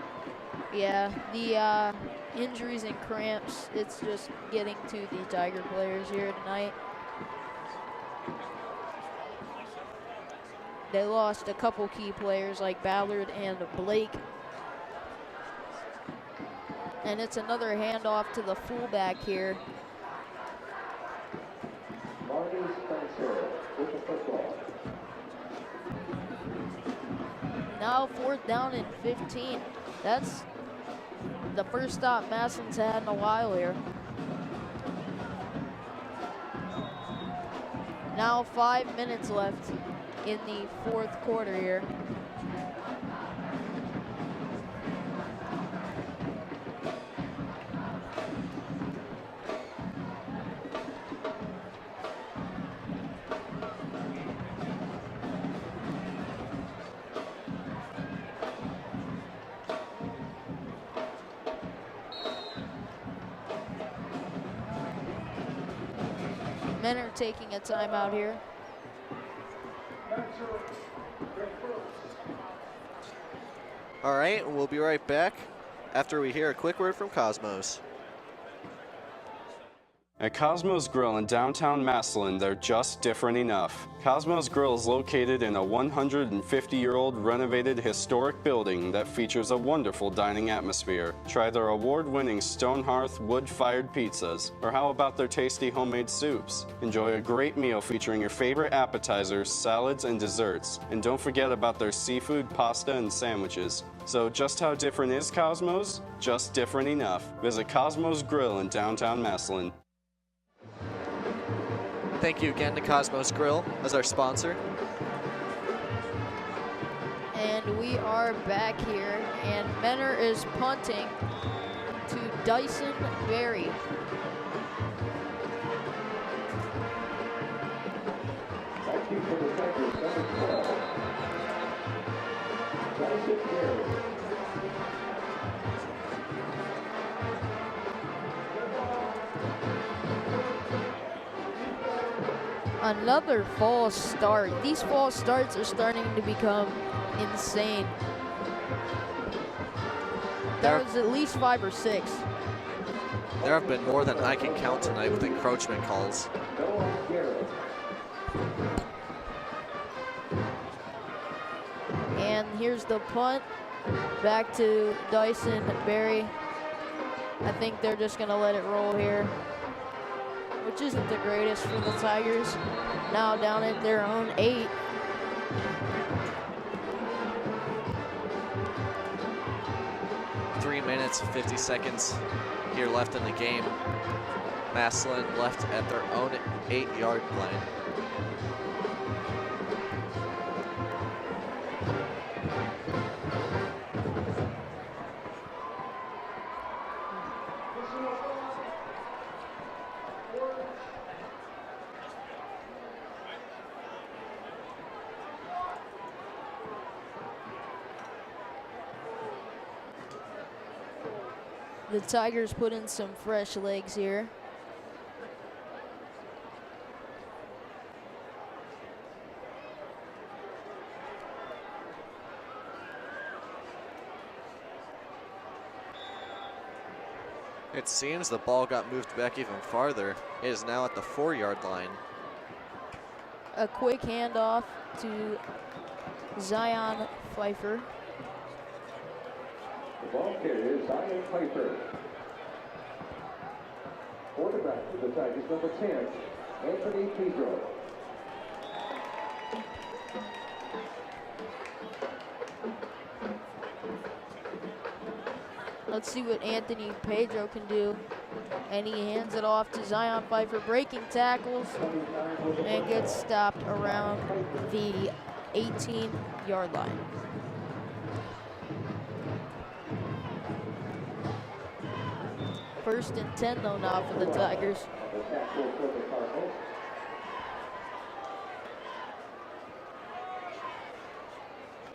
Yeah, the injuries and cramps, it's just getting to the Tiger players here tonight. They lost a couple key players like Ballard and Blake. And it's another handoff to the fullback here. Now 4th down and 15. That's the first stop Massillon's had in a while here. Now 5 minutes left in the 4th quarter here. Men are taking a timeout here.
All right, we'll be right back after we hear a quick word from Cosmos.
At Cosmos Grill in downtown Massillon, they're just different enough. Cosmos Grill is located in a 150-year-old renovated historic building that features a wonderful dining atmosphere. Try their award-winning stone hearth wood-fired pizzas, or how about their tasty homemade soups? Enjoy a great meal featuring your favorite appetizers, salads, and desserts. And don't forget about their seafood, pasta, and sandwiches. So just how different is Cosmos? Just different enough. Visit Cosmos Grill in downtown Massillon.
Thank you again to Cosmos Grill as our sponsor.
And we are back here, and Menor is punting to Dyson Berry. Another false start. These false starts are starting to become insane. That was at least 5 or 6.
There have been more than I can count tonight with encroachment calls.
And here's the punt back to Dyson Berry. I think they're just gonna let it roll here, which isn't the greatest for the Tigers. Now down at their own 8.
Three minutes, 50 seconds here left in the game. Massillon left at their own 8-yard line.
The Tigers put in some fresh legs here.
It seems the ball got moved back even farther. It is now at the 4-yard line.
A quick handoff to Zion Pfeiffer.
The ball carrier is Zion Piper. Quarterback for the Tigers, number 10, Anthony Pedro.
Let's see what Anthony Pedro can do. And he hands it off to Zion Pfeiffer, breaking tackles, and gets stopped around the 18-yard line. First and 10 though now for the Tigers.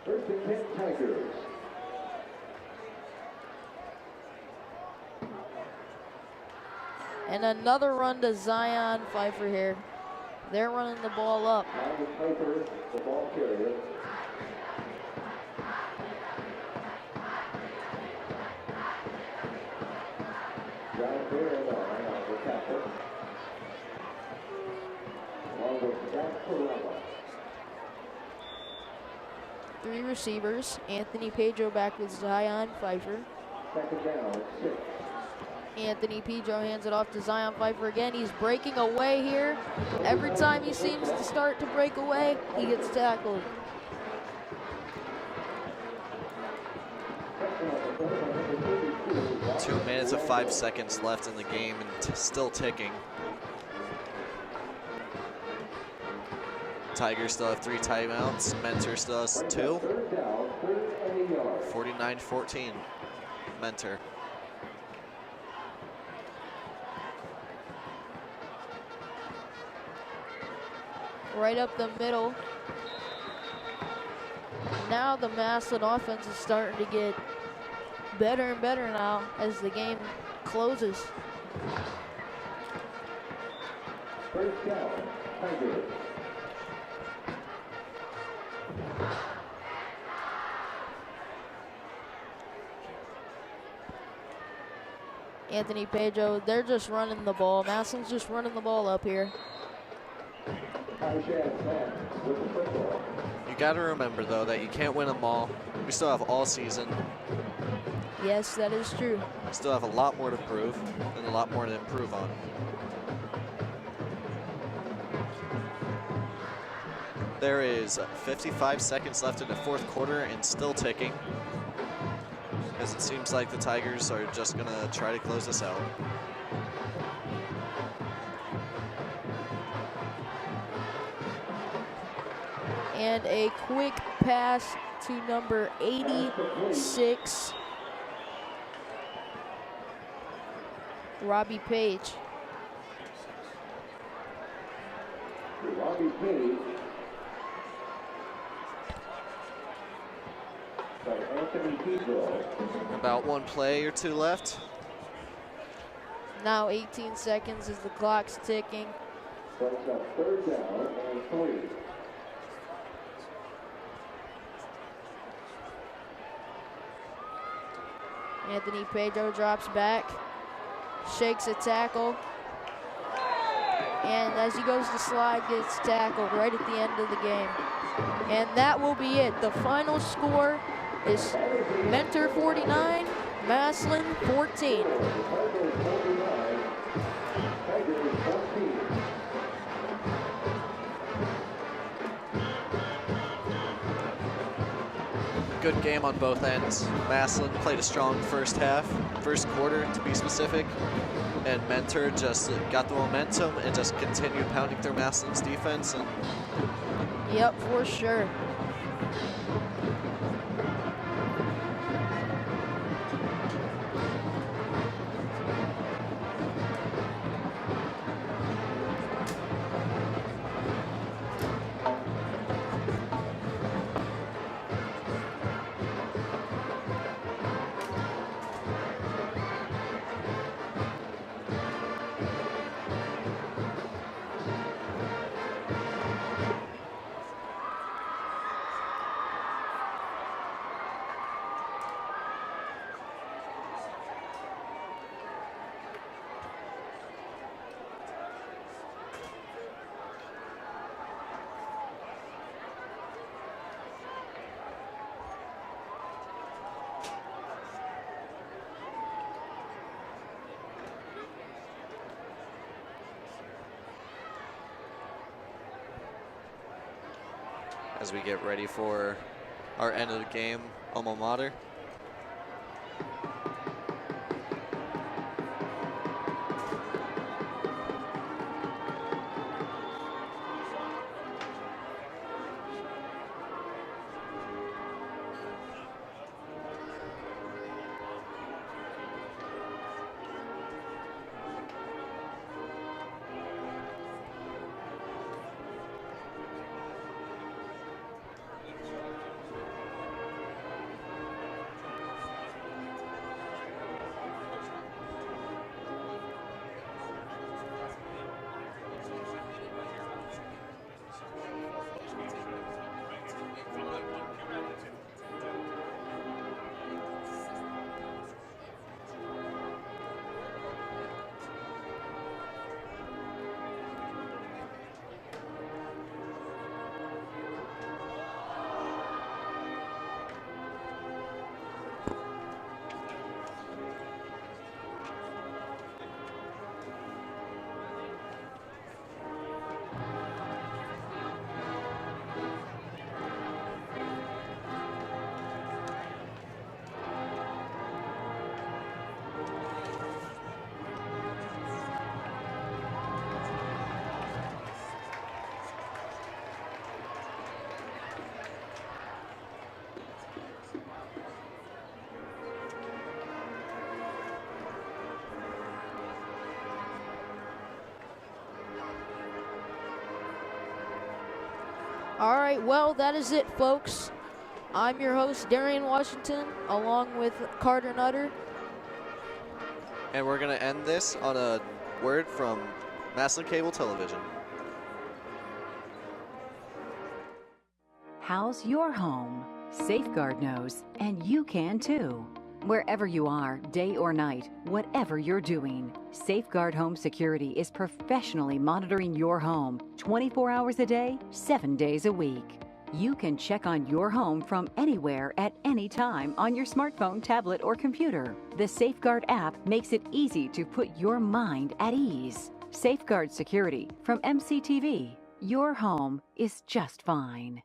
First and 10 Tigers.
And another run to Zion Pfeiffer here. They're running the ball up.
Zion Pfeiffer, the ball carrier. John Bear, the captain. Along with Jack Corella.
3 receivers. Anthony Pedro back with Zion Pfeiffer.
Second down, 6.
Anthony Pedro hands it off to Zion Pfeiffer again. He's breaking away here. Every time he seems to start to break away, he gets tackled.
Two minutes and 5 seconds left in the game and still ticking. Tigers still have 3 timeouts. Mentor still has 2. 49-14. Mentor.
Right up the middle. Now the Massillon offense is starting to get better and better now as the game closes.
First down, Tigers.
Anthony Pedro, they're just running the ball. Massillon's just running the ball up here.
You got to remember, though, that you can't win them all. We still have all season.
Yes, that is true.
We still have a lot more to prove and a lot more to improve on. There is 55 seconds left in the 4th quarter and still ticking, as it seems like the Tigers are just going to try to close this out.
And a quick pass to number 86, Robbie Page.
Robbie Page. By Anthony Pedro.
About 1 play or 2 left.
Now 18 seconds as the clock's ticking.
Brings up 3rd down and 3.
Anthony Pedro drops back, shakes a tackle, and as he goes to slide, gets tackled right at the end of the game. And that will be it. The final score is Mentor 49, Massillon 14.
Good game on both ends. Massillon played a strong first quarter to be specific, and Mentor just got the momentum and just continued pounding through Massillon's defense. And
yep, for sure.
as we get ready for our end of the game alma mater.
All right, well, that is it, folks. I'm your host, Darian Washington, along with Carter Nutter.
And we're going to end this on a word from Massillon Cable Television.
How's your home? Safeguard knows, and you can too. Wherever you are, day or night, whatever you're doing, Safeguard Home Security is professionally monitoring your home 24 hours a day, 7 days a week. You can check on your home from anywhere at any time on your smartphone, tablet, or computer. The Safeguard app makes it easy to put your mind at ease. Safeguard Security from MCTV. Your home is just fine.